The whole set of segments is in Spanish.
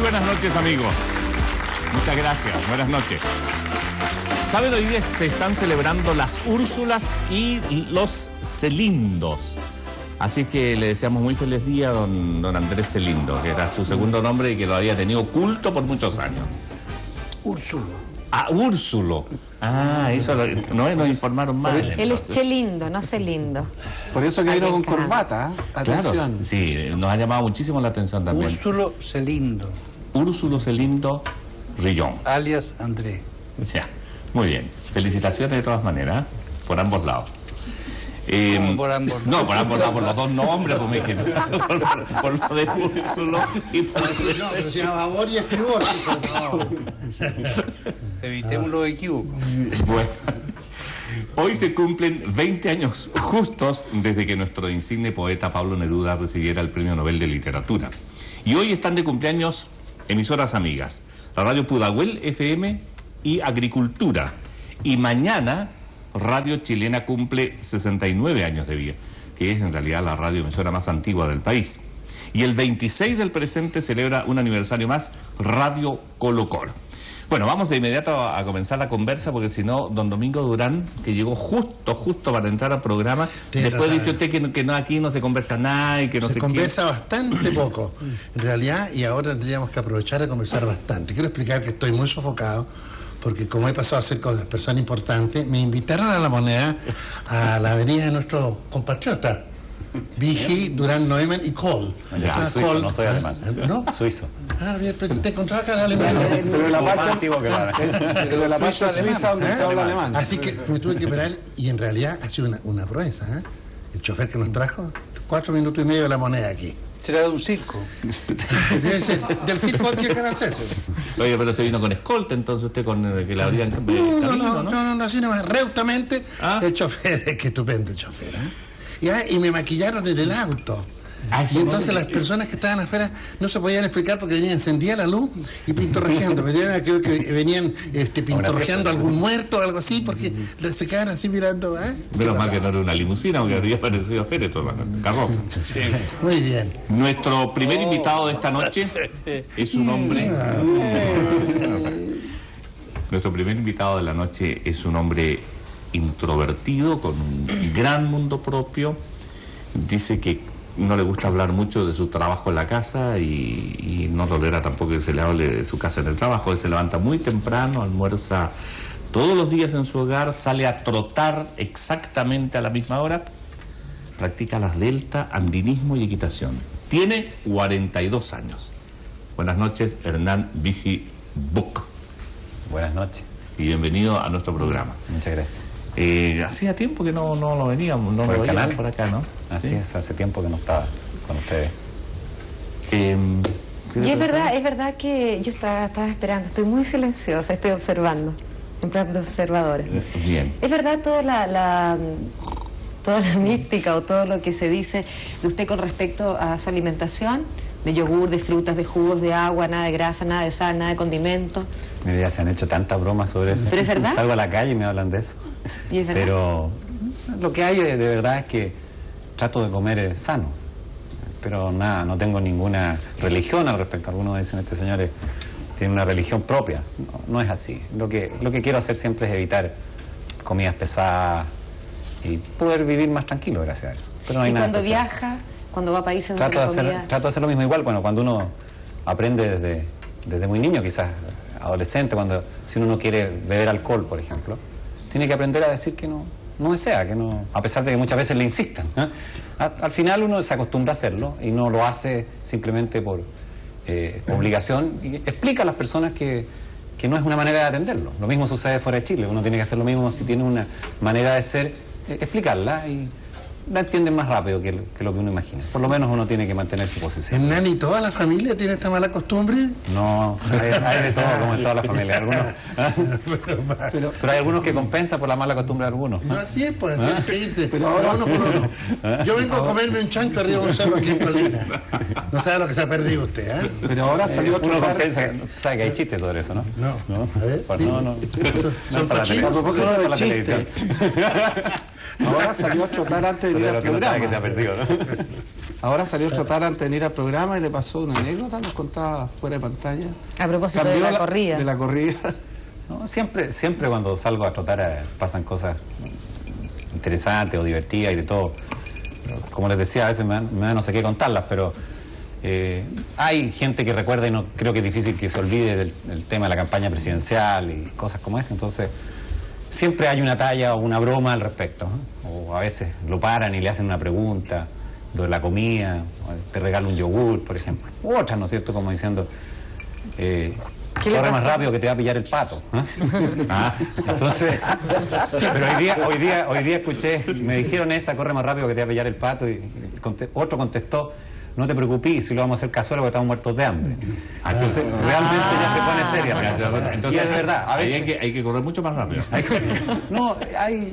buenas noches, amigos. Muchas gracias. Buenas noches. ¿Saben? Hoy día se están celebrando las Úrsulas y los Celindos. Así que le deseamos muy feliz día a don Andrés Celindo, que era su segundo nombre y que lo había tenido oculto por muchos años. Úrsulo. Ah, Úrsulo. Ah, eso nos informaron mal. Él es Chelindo, no Celindo. Por eso que vino con corbata, ¿eh? Atención. Claro, sí, nos ha llamado muchísimo la atención también. Úrsulo Celindo, Úrsulo Celindo Rillón. alias André. Ya, muy bien. Felicitaciones de todas maneras, por ambos lados. ¿Cómo por ambos lados? No, por ambos lados, por los dos nombres, por lo de Úrsulo y por No, pero se llama Babor y Estribor. Evitemos los equívocos. Bueno, hoy se cumplen 20 años justos desde que nuestro insigne poeta Pablo Neruda recibiera el Premio Nobel de Literatura. Y hoy están de cumpleaños emisoras amigas, la Radio Pudahuel FM y Agricultura. Y mañana Radio Chilena cumple 69 años de vida, que es en realidad la radioemisora más antigua del país. Y el 26 del presente celebra un aniversario más, Radio Colocor. Bueno, vamos de inmediato a comenzar la conversa, porque si no, don Domingo Durán, que llegó justo para entrar al programa, después dice usted que no, aquí no se conversa nada y que no se conversa bastante poco, en realidad, y ahora tendríamos que aprovechar a conversar bastante. Quiero explicar que estoy muy sofocado, porque como he pasado a ser persona importante, me invitaron a La Moneda, a la avenida de nuestros compatriotas, Vigi, Durán, Neumann y Kohl. Ya, soy suizo, no soy alemán. ¿No? Suizo. Ah, bien, pero te encontraba acá en Alemania. Pero la parte antigua que la parte suiza donde se habla alemán. Así que me tuve que esperar, y en realidad ha sido una proeza, ¿eh? El chofer que nos trajo, 4 minutos y medio de La Moneda aquí. Será de un circo. Debe ser del circo aquí al Canal 13. Oye, pero se vino con escolta, entonces usted con que la habrían No, así nomás, reutamente. El chofer, qué estupendo el chofer, ¿eh? Y me maquillaron en el auto. Y entonces las personas que estaban afuera no se podían explicar porque venían, encendía la luz y pintorrejeando. Creo que venían pintorrejeando algún muerto o algo así, porque se quedaban así mirando. Menos mal que no era una limusina, aunque habría parecido féretro, la carroza. Sí. Muy bien. Nuestro primer invitado de esta noche es un hombre. Nuestro primer invitado de la noche es un hombre introvertido, con un gran mundo propio. Dice que no le gusta hablar mucho de su trabajo en la casa y no tolera tampoco que se le hable de su casa en el trabajo. Él se levanta muy temprano, almuerza todos los días en su hogar, sale a trotar exactamente a la misma hora, practica las delta, andinismo y equitación. Tiene 42 años. Buenas noches, Hernán Vigi Buck. Buenas noches. Y bienvenido a nuestro programa. Muchas gracias. Hacía tiempo que no lo veníamos, no por lo el canal por acá, ¿no? Así ¿Sí? Es, hace tiempo que no estaba con ustedes. Y es verdad que yo estaba esperando, estoy muy silenciosa, estoy observando, en plan de observadora. Bien. Es verdad toda la mística o todo lo que se dice de usted con respecto a su alimentación, de yogur, de frutas, de jugos, de agua, nada de grasa, nada de sal, nada de condimento. Mira, ya se han hecho tantas bromas sobre eso. ¿Pero es verdad? Salgo a la calle y me hablan de eso. ¿Y es verdad? Pero lo que hay de verdad es que trato de comer sano. Pero nada, no tengo ninguna religión al respecto. Algunos dicen, este señor tiene una religión propia. No es así. Lo que quiero hacer siempre es evitar comidas pesadas y poder vivir más tranquilo gracias a eso. Pero no hay ¿Y nada cuando especial. viaja, cuando va a países donde la comida... Trato de hacer lo mismo igual. Bueno, cuando uno aprende desde muy niño, quizás adolescente, si uno no quiere beber alcohol, por ejemplo, tiene que aprender a decir que no desea, que no, a pesar de que muchas veces le insistan, ¿eh? Al final uno se acostumbra a hacerlo y no lo hace simplemente por obligación, y explica a las personas que no es una manera de atenderlo. Lo mismo sucede fuera de Chile, uno tiene que hacer lo mismo si tiene una manera de ser, explicarla y la entienden más rápido que lo que uno imagina. Por lo menos uno tiene que mantener su posición. ¿Hernán y toda la familia tiene esta mala costumbre? No, hay de todo, como en todas las familias. Pero hay algunos que compensan por la mala costumbre de algunos. No, así es, pues, así es que dice, pero uno por uno. Yo vengo a comerme un chancho arriba de un cerro aquí en Colina. No sabe lo que se ha perdido usted, ¿eh? Pero ahora salió otro. Uno compensa, sabe que hay chistes sobre eso, ¿no? No. A ver, pues sí. no. Son para cochinos. a propósito de la televisión. Ahora salió a trotar antes de ir al programa. Que se ha perdido, ¿no? Ahora salió a trotar antes de venir al programa y le pasó una anécdota, nos contaba fuera de pantalla. A propósito de la corrida. De la corrida. No, siempre cuando salgo a trotar pasan cosas interesantes o divertidas y de todo. Como les decía, a veces me da no sé qué contarlas, pero hay gente que recuerda y no creo que es difícil que se olvide del tema de la campaña presidencial y cosas como esa. Entonces, siempre hay una talla o una broma al respecto, ¿no? O a veces lo paran y le hacen una pregunta de la comida, te regalo un yogur, por ejemplo. U otras, ¿no es cierto? Como diciendo... corre más rápido que te va a pillar el pato. Entonces, pero hoy día escuché, me dijeron esa, corre más rápido que te va a pillar el pato, y otro contestó, no te preocupes, si lo vamos a hacer cazuela porque estamos muertos de hambre. Entonces, realmente ya se pone seria. Entonces, es verdad, a veces hay que correr mucho más rápido.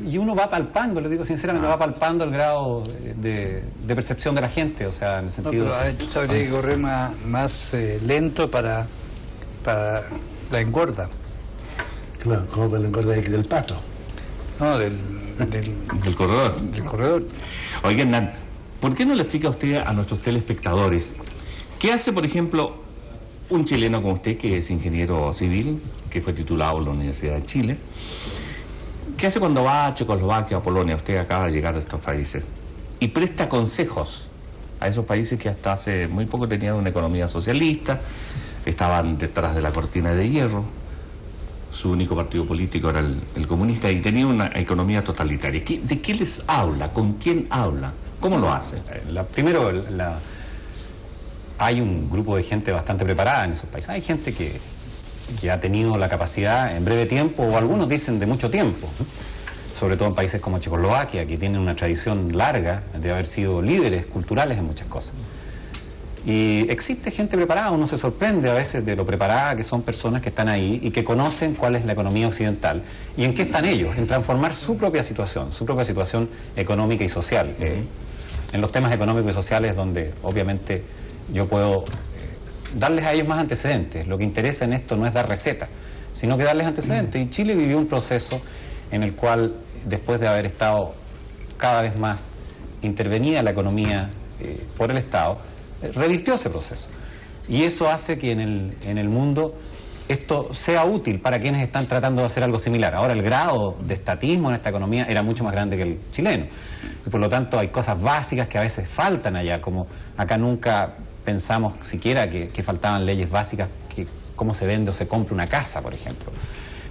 Y uno va palpando, le digo sinceramente, va palpando el grado de percepción de la gente, o sea, en el sentido... No, pero tú sabrías que correr más lento para la engorda. Claro, como para la engorda del pato. No, del corredor. Del corredor. Oiga, Hernán, ¿por qué no le explica usted a nuestros telespectadores qué hace, por ejemplo, un chileno como usted, que es ingeniero civil, que fue titulado en la Universidad de Chile? ¿Qué hace cuando va a Checoslovaquia o a Polonia? Usted acaba de llegar de estos países y presta consejos a esos países que hasta hace muy poco tenían una economía socialista, estaban detrás de la cortina de hierro, su único partido político era el comunista y tenía una economía totalitaria. ¿De qué les habla? ¿Con quién habla? ¿Cómo lo hace? Primero, hay un grupo de gente bastante preparada en esos países. Hay gente que ha tenido la capacidad en breve tiempo, o algunos dicen de mucho tiempo, ¿no? Sobre todo en países como Checoslovaquia, que tienen una tradición larga de haber sido líderes culturales en muchas cosas. Y existe gente preparada, uno se sorprende a veces de lo preparada que son personas que están ahí y que conocen cuál es la economía occidental y en qué están ellos, en transformar su propia situación económica y social. En los temas económicos y sociales donde obviamente yo puedo darles a ellos más antecedentes. Lo que interesa en esto no es dar recetas, sino que darles antecedentes. Y Chile vivió un proceso en el cual, después de haber estado cada vez más intervenida la economía por el Estado, revirtió ese proceso. Y eso hace que en el mundo esto sea útil para quienes están tratando de hacer algo similar. Ahora, el grado de estatismo en esta economía era mucho más grande que el chileno. Y por lo tanto, hay cosas básicas que a veces faltan allá, como acá nunca pensamos siquiera que faltaban leyes básicas, que cómo se vende o se compra una casa, por ejemplo.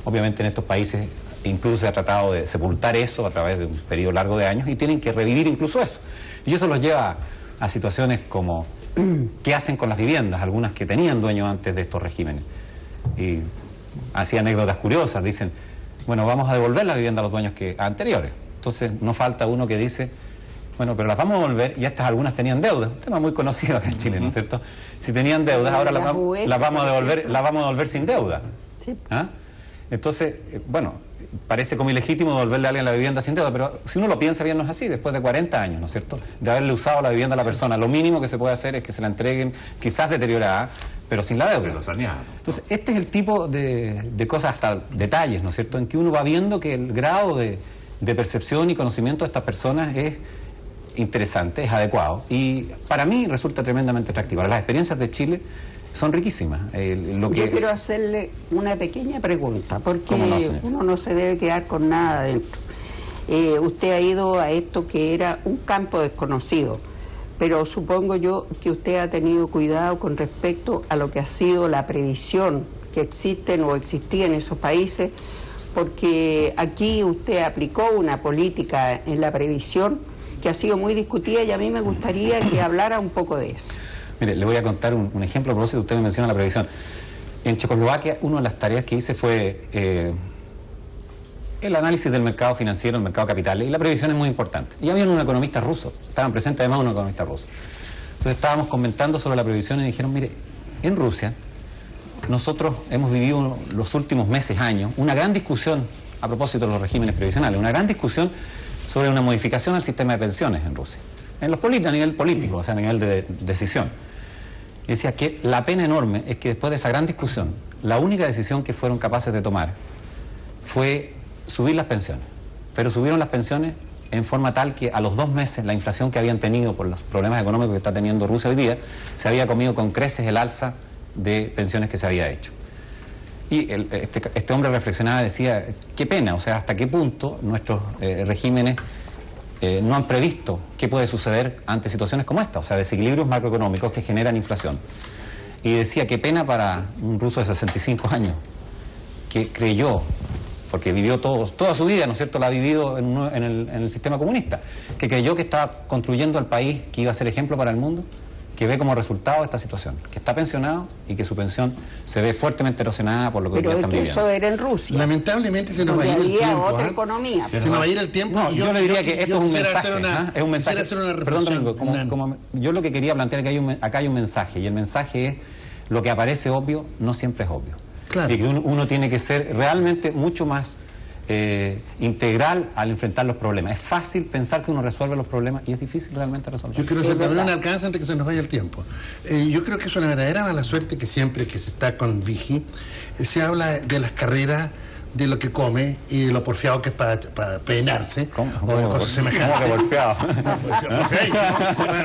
Obviamente en estos países incluso se ha tratado de sepultar eso a través de un periodo largo de años y tienen que revivir incluso eso. Y eso los lleva a situaciones como qué hacen con las viviendas, algunas que tenían dueños antes de estos regímenes. Y así anécdotas curiosas, dicen, bueno, vamos a devolver la vivienda a los dueños anteriores. Entonces no falta uno que dice, bueno, pero las vamos a devolver y estas algunas tenían deudas. Un tema muy conocido acá en Chile, ¿no es cierto? Si tenían deudas, ahora las vamos a devolver sin deuda. Sí. Entonces, bueno, parece como ilegítimo devolverle a alguien la vivienda sin deuda, pero si uno lo piensa bien no es así, después de 40 años, ¿no es cierto?, de haberle usado la vivienda a la persona, lo mínimo que se puede hacer es que se la entreguen, quizás deteriorada, pero sin la deuda. Entonces, este es el tipo de cosas, hasta detalles, ¿no es cierto?, en que uno va viendo que el grado de percepción y conocimiento de estas personas es interesante, es adecuado, y para mí resulta tremendamente atractivo. Ahora, las experiencias de Chile son riquísimas. Yo quiero hacerle una pequeña pregunta, porque uno no se debe quedar con nada dentro. Usted ha ido a esto que era un campo desconocido, pero supongo yo que usted ha tenido cuidado con respecto a lo que ha sido la previsión que existen o existía en esos países, porque aquí usted aplicó una política en la previsión que ha sido muy discutida y a mí me gustaría que hablara un poco de eso. Mire, le voy a contar un ejemplo a propósito, usted me menciona la previsión. En Checoslovaquia, una de las tareas que hice fue el análisis del mercado financiero, el mercado capital, y la previsión es muy importante. Y había un economista ruso, estaban presentes además unos economistas rusos. Entonces estábamos comentando sobre la previsión y dijeron, mire, en Rusia nosotros hemos vivido los últimos meses, años, una gran discusión a propósito de los regímenes previsionales, una gran discusión sobre una modificación al sistema de pensiones en Rusia, a nivel político, o sea, a nivel de decisión. Y decía que la pena enorme es que después de esa gran discusión, la única decisión que fueron capaces de tomar fue subir las pensiones. Pero subieron las pensiones en forma tal que a los 2 meses la inflación que habían tenido por los problemas económicos que está teniendo Rusia hoy día, se había comido con creces el alza de pensiones que se había hecho. Y este hombre reflexionaba y decía, qué pena, o sea, hasta qué punto nuestros regímenes no han previsto qué puede suceder ante situaciones como esta, o sea, desequilibrios macroeconómicos que generan inflación. Y decía, qué pena para un ruso de 65 años, que creyó, porque vivió toda su vida, ¿no es cierto?, la ha vivido en el sistema comunista, que creyó que estaba construyendo el país que iba a ser ejemplo para el mundo, que ve como resultado esta situación, que está pensionado y que su pensión se ve fuertemente erosionada por lo que hoy día están viviendo. Pero es que eso era en Rusia. Lamentablemente se nos va a ir el tiempo. Otra economía. Se nos va a ir el tiempo. No, yo le diría que esto es un mensaje. Es un mensaje. Perdón, Domingo, yo lo que quería plantear es que acá hay un mensaje, y el mensaje es: lo que aparece obvio no siempre es obvio. Claro. Y que uno tiene que ser realmente mucho más integral al enfrentar los problemas. Es fácil pensar que uno resuelve los problemas y es difícil realmente resolverlos. Yo creo que el no alcanza antes que se nos vaya el tiempo. Yo creo que es una verdadera mala suerte que siempre que se está con Vigi se habla de las carreras, de lo que come y de lo porfiado que es para peinarse o de cosas semejantes. ¿Cómo que porfiado?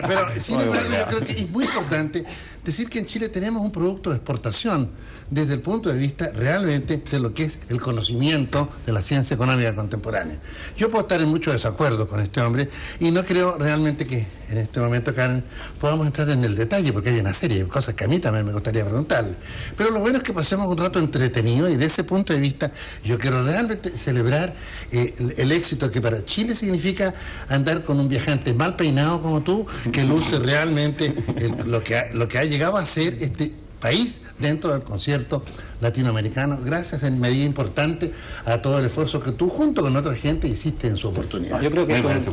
Pero sin embargo, yo creo que es muy importante decir que en Chile tenemos un producto de exportación desde el punto de vista realmente de lo que es el conocimiento de la ciencia económica contemporánea. Yo puedo estar en mucho desacuerdo con este hombre y no creo realmente que en este momento, Karen, podamos entrar en el detalle, porque hay una serie de cosas que a mí también me gustaría preguntarle. Pero lo bueno es que pasemos un rato entretenido, y de ese punto de vista yo quiero realmente celebrar el éxito que para Chile significa andar con un viajante mal peinado como tú, que luce realmente lo que ha llegado a ser este país dentro del concierto latinoamericano, gracias en medida importante a todo el esfuerzo que tú junto con otra gente hiciste en su oportunidad. Yo creo que esto es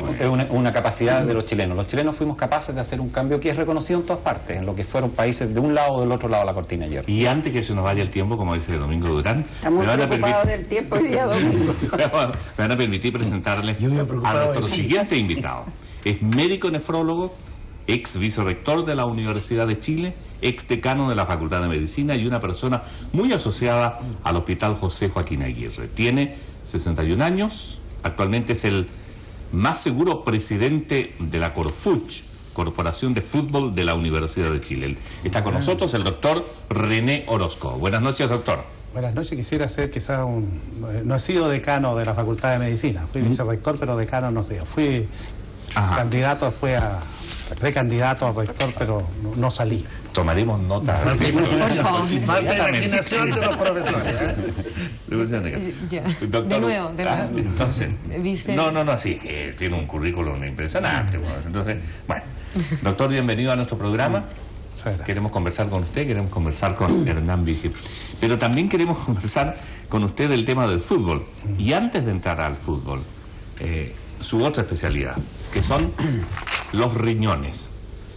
una capacidad de los chilenos. Los chilenos fuimos capaces de hacer un cambio que es reconocido en todas partes, en lo que fueron países de un lado o del otro lado de la cortina ayer. Y antes que se nos vaya el tiempo, como dice Domingo Durán, estamos preocupados del tiempo hoy día, Domingo. me van a permitir presentarles a nuestro siguiente invitado. Es médico nefrólogo, ex vicerrector de la Universidad de Chile, ex decano de la Facultad de Medicina y una persona muy asociada al Hospital José Joaquín Aguirre. Tiene 61 años, actualmente es el más seguro presidente de la Corfuch, Corporación de Fútbol de la Universidad de Chile. Está con nosotros el doctor René Orozco. Buenas noches, doctor. Buenas noches. Quisiera ser quizás no he sido decano de la Facultad de Medicina, fui vicerrector, pero decano no sé. Fui candidato después precandidato a rector, pero no salí. Tomaremos nota. Falta imaginación de los profesores. Doctor, de nuevo. Entonces, no, sí, que tiene un currículum impresionante. Entonces, bueno, doctor, bienvenido a nuestro programa. Queremos conversar con usted, queremos conversar con Hernán Vigi, pero también queremos conversar con usted del tema del fútbol. Y antes de entrar al fútbol, su otra especialidad, que son los riñones,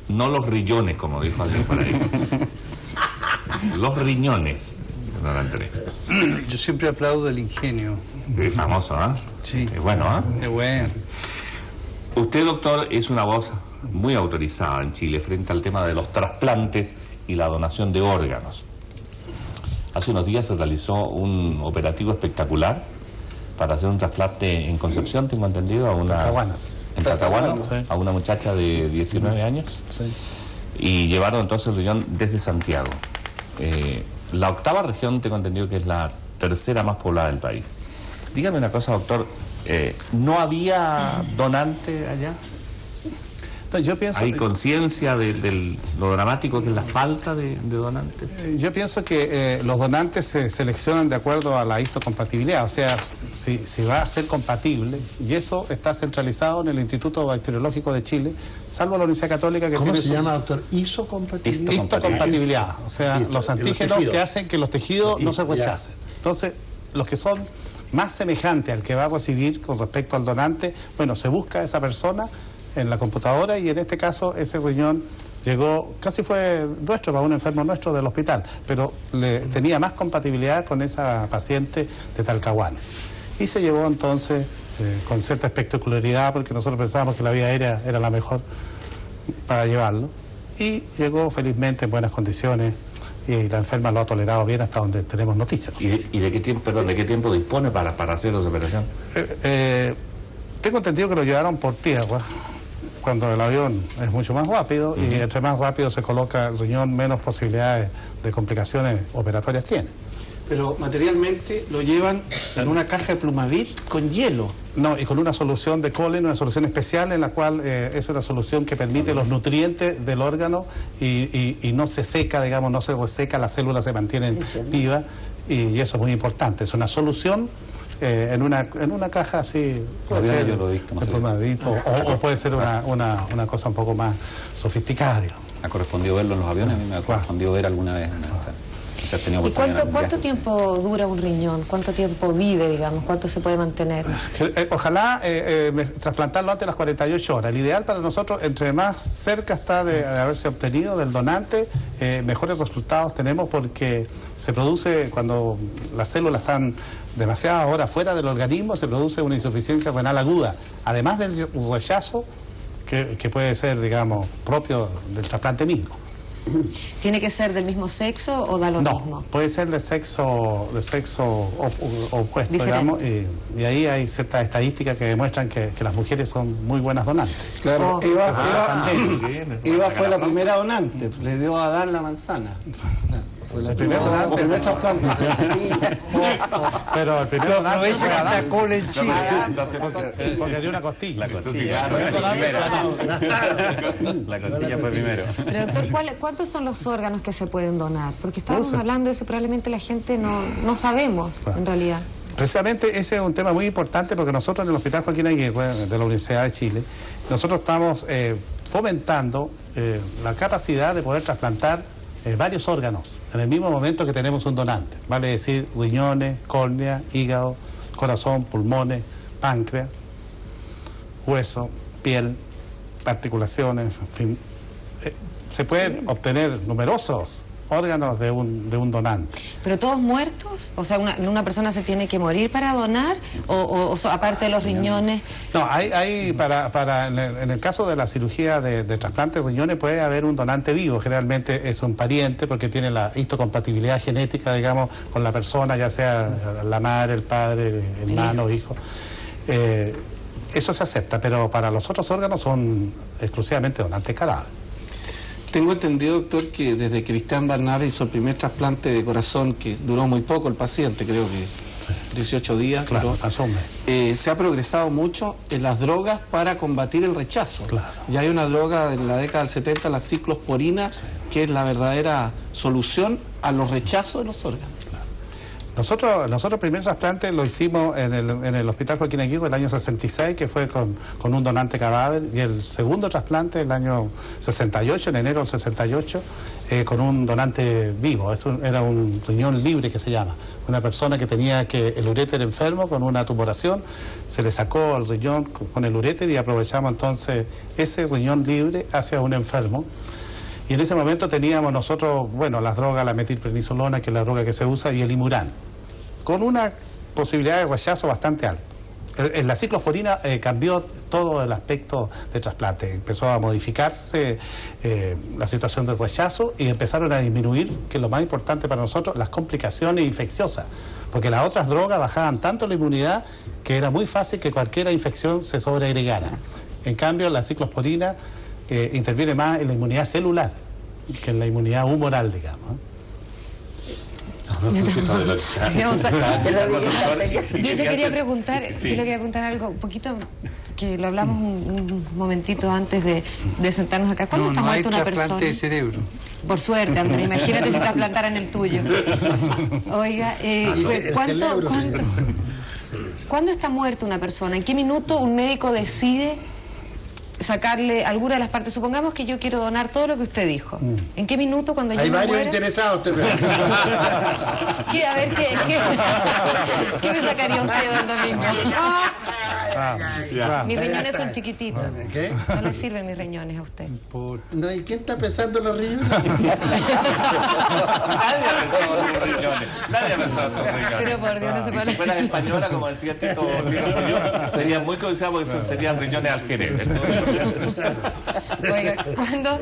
no los rillones, como dijo alguien por ahí. Los riñones, don Andrés. Yo siempre aplaudo el ingenio. Es famoso, ¿ah? Sí. Es bueno, ¿ah? Es bueno. Usted, doctor, es una voz muy autorizada en Chile frente al tema de los trasplantes y la donación de órganos. Hace unos días se realizó un operativo espectacular para hacer un trasplante en Concepción, tengo entendido, a una... En Talcahuano, sí. A una muchacha de 19 años. Sí. Y llevaron entonces el riñón desde Santiago. La octava región, tengo entendido que es la tercera más poblada del país. Dígame una cosa, doctor, ¿no había donante allá? Yo pienso, ¿hay conciencia de lo dramático que es la falta de donantes? Yo pienso que los donantes se seleccionan de acuerdo a la histocompatibilidad, o sea, si va a ser compatible, y eso está centralizado en el Instituto Bacteriológico de Chile, salvo la Universidad Católica que ¿cómo tiene... se llama, doctor? Histocompatibilidad. Histocompatibilidad, o sea, los antígenos que hacen que los tejidos no se rechacen. Entonces, los que son más semejantes al que va a recibir con respecto al donante, bueno, se busca a esa persona en la computadora, y en este caso ese riñón llegó, casi fue nuestro, para un enfermo nuestro del hospital, pero tenía más compatibilidad con esa paciente de Talcahuano. Y se llevó entonces con cierta espectacularidad, porque nosotros pensábamos que la vía aérea era la mejor para llevarlo, y llegó felizmente en buenas condiciones, y la enferma lo ha tolerado bien hasta donde tenemos noticias. ¿Y de qué tiempo, de qué tiempo dispone para hacer esa operación? Tengo entendido que lo llevaron por tierra, cuando el avión es mucho más rápido, y entre más rápido se coloca el riñón, menos posibilidades de complicaciones operatorias tiene. Pero materialmente lo llevan en una caja de Plumavit con hielo. No, y con una solución de Colin, una solución especial en la cual es una solución que permite los nutrientes del órgano y no se seca, digamos, no se reseca, las células se mantienen vivas, y eso es muy importante. Es una solución en una caja así, puede ser, yo lo he visto, no sé o puede ser una cosa un poco más sofisticada, digamos. ¿Ha correspondido verlo en los aviones? A mí me ha correspondido ver alguna vez. ¿Y cuánto tiempo dura un riñón? ¿Cuánto tiempo vive, digamos? ¿Cuánto se puede mantener? Ojalá trasplantarlo antes de las 48 horas. El ideal para nosotros, entre más cerca está de haberse obtenido del donante, mejores resultados tenemos, porque se produce, cuando las células están demasiadas horas fuera del organismo, se produce una insuficiencia renal aguda, además del rechazo que puede ser, digamos, propio del trasplante mismo. ¿Tiene que ser del mismo sexo o da lo mismo? No, puede ser de sexo opuesto, digamos, y ahí hay ciertas estadísticas que demuestran que las mujeres son muy buenas donantes. Claro, Eva fue la primera donante, le dio a dar la manzana. Fue el primer trasplante. Pero el primer donante aprovecha que está cole en Chile. Porque dio una costilla. La costilla fue primero. Pero doctor, ¿cuántos son los órganos que se pueden donar? Porque estábamos hablando de eso, probablemente la gente no sabemos, en realidad. Precisamente ese es un tema muy importante, porque nosotros en el Hospital Joaquín Aguirre de la Universidad de Chile, nosotros estamos fomentando la capacidad de poder trasplantar varios órganos en el mismo momento que tenemos un donante, vale decir riñones, córnea, hígado, corazón, pulmones, páncreas, hueso, piel, articulaciones, en fin. Se pueden obtener numerosos órganos de un donante. ¿Pero todos muertos? O sea, ¿una persona se tiene que morir para donar? ¿O aparte de los riñones? No, en el caso de la cirugía de trasplante de riñones puede haber un donante vivo. Generalmente es un pariente, porque tiene la histocompatibilidad genética, digamos, con la persona, ya sea la madre, el padre, el hermano, hijo. Eso se acepta, pero para los otros órganos son exclusivamente donantes cadáver. Tengo entendido, doctor, que desde que Cristian Barnard hizo el primer trasplante de corazón, que duró muy poco el paciente, creo que 18 días, claro, se ha progresado mucho en las drogas para combatir el rechazo. Claro. Ya hay una droga en la década del 70, la ciclosporina, que es la verdadera solución a los rechazos de los órganos. Nosotros el primer trasplante lo hicimos en el Hospital Joaquín Aguirre el año 66, que fue con un donante cadáver, y el segundo trasplante el año 68, en enero del 68, con un donante vivo. Era un riñón libre, que se llama. Una persona que tenía el uréter enfermo con una tumoración, se le sacó el riñón con el uréter, y aprovechamos entonces ese riñón libre hacia un enfermo. Y en ese momento teníamos nosotros, las drogas, la metilprednisolona, que es la droga que se usa, y el Imuran, con una posibilidad de rechazo bastante alta. En la ciclosporina cambió todo el aspecto de trasplante. Empezó a modificarse la situación de rechazo, y empezaron a disminuir, que es lo más importante para nosotros, las complicaciones infecciosas. Porque las otras drogas bajaban tanto la inmunidad que era muy fácil que cualquier infección se sobreagregara. En cambio, la ciclosporina interviene más en la inmunidad celular que en la inmunidad humoral, digamos. Yo te quería preguntar, algo un poquito, que lo hablamos un momentito antes de sentarnos acá. ¿Cuándo está muerta una persona? Trasplante de cerebro. Por suerte, Andrés, imagínate si trasplantaran el tuyo. Oiga, ¿cuándo está muerta una persona? ¿En qué minuto un médico decide sacarle alguna de las partes? Supongamos que yo quiero donar todo lo que usted dijo. ¿En qué minuto, cuando yo hay me varios muera? Interesados. A ver, ¿qué me sacaría usted don Domingo? Mis riñones son chiquititos. ¿Qué? No le sirven mis riñones a usted. No, ¿y quién está pesando los riñones? Nadie ha pensado en tus riñones. Nadie ha pensado en tus riñones. Pero por Dios, no se puede. Si fueras española, como decía Tito Pollo, sería muy codiciado, porque esos serían riñones al Jerez. Oiga, ¿cuándo?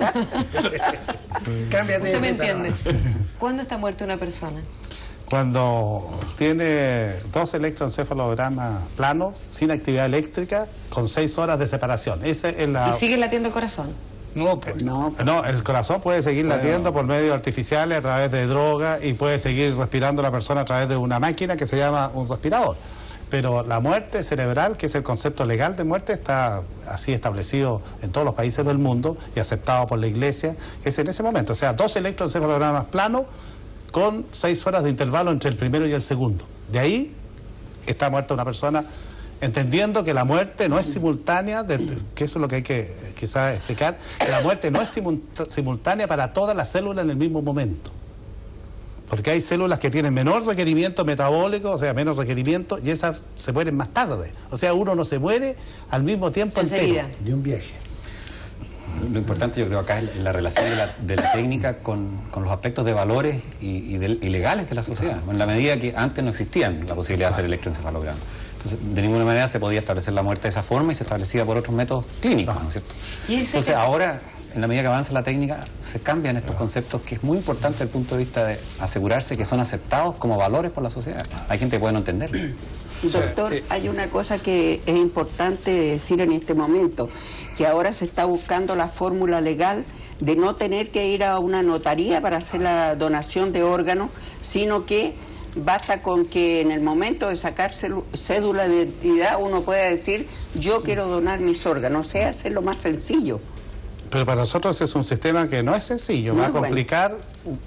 Cámbiate. ¿Usted me entiende? ¿Cuándo está muerta una persona? cuando tiene 2 electroencefalogramas planos, sin actividad eléctrica, con 6 horas de separación. Esa es la... ¿Y sigue latiendo el corazón? No, el corazón puede seguir latiendo por medios artificiales, a través de droga, y puede seguir respirando la persona a través de una máquina que se llama un respirador. Pero la muerte cerebral, que es el concepto legal de muerte, está así establecido en todos los países del mundo y aceptado por la Iglesia, es en ese momento. O sea, 2 electroencefalogramas planos con 6 horas de intervalo entre el primero y el segundo. De ahí está muerta una persona, entendiendo que la muerte no es simultánea, que eso es lo que hay que quizás explicar, que la muerte no es simultánea para todas las células en el mismo momento. Porque hay células que tienen menor requerimiento metabólico, o sea, menos requerimiento, y esas se mueren más tarde. O sea, uno no se muere al mismo tiempo entero. De un viaje. Lo importante, yo creo, acá es la relación de la técnica con los aspectos de valores y legales de la sociedad. En la medida que antes no existían la posibilidad de hacer electroencefalograma. Entonces, de ninguna manera se podía establecer la muerte de esa forma y se establecía por otros métodos clínicos, ¿no es cierto? Entonces, ahora, en la medida que avanza la técnica, se cambian estos conceptos, que es muy importante desde el punto de vista de asegurarse que son aceptados como valores por la sociedad. Hay gente que puede no entenderlo. Doctor, hay una cosa que es importante decir en este momento, que ahora se está buscando la fórmula legal de no tener que ir a una notaría para hacer la donación de órganos, sino que basta con que en el momento de sacar cédula de identidad uno pueda decir, yo quiero donar mis órganos, o sea, hacerlo más sencillo. Pero para nosotros es un sistema que no es sencillo, va a complicar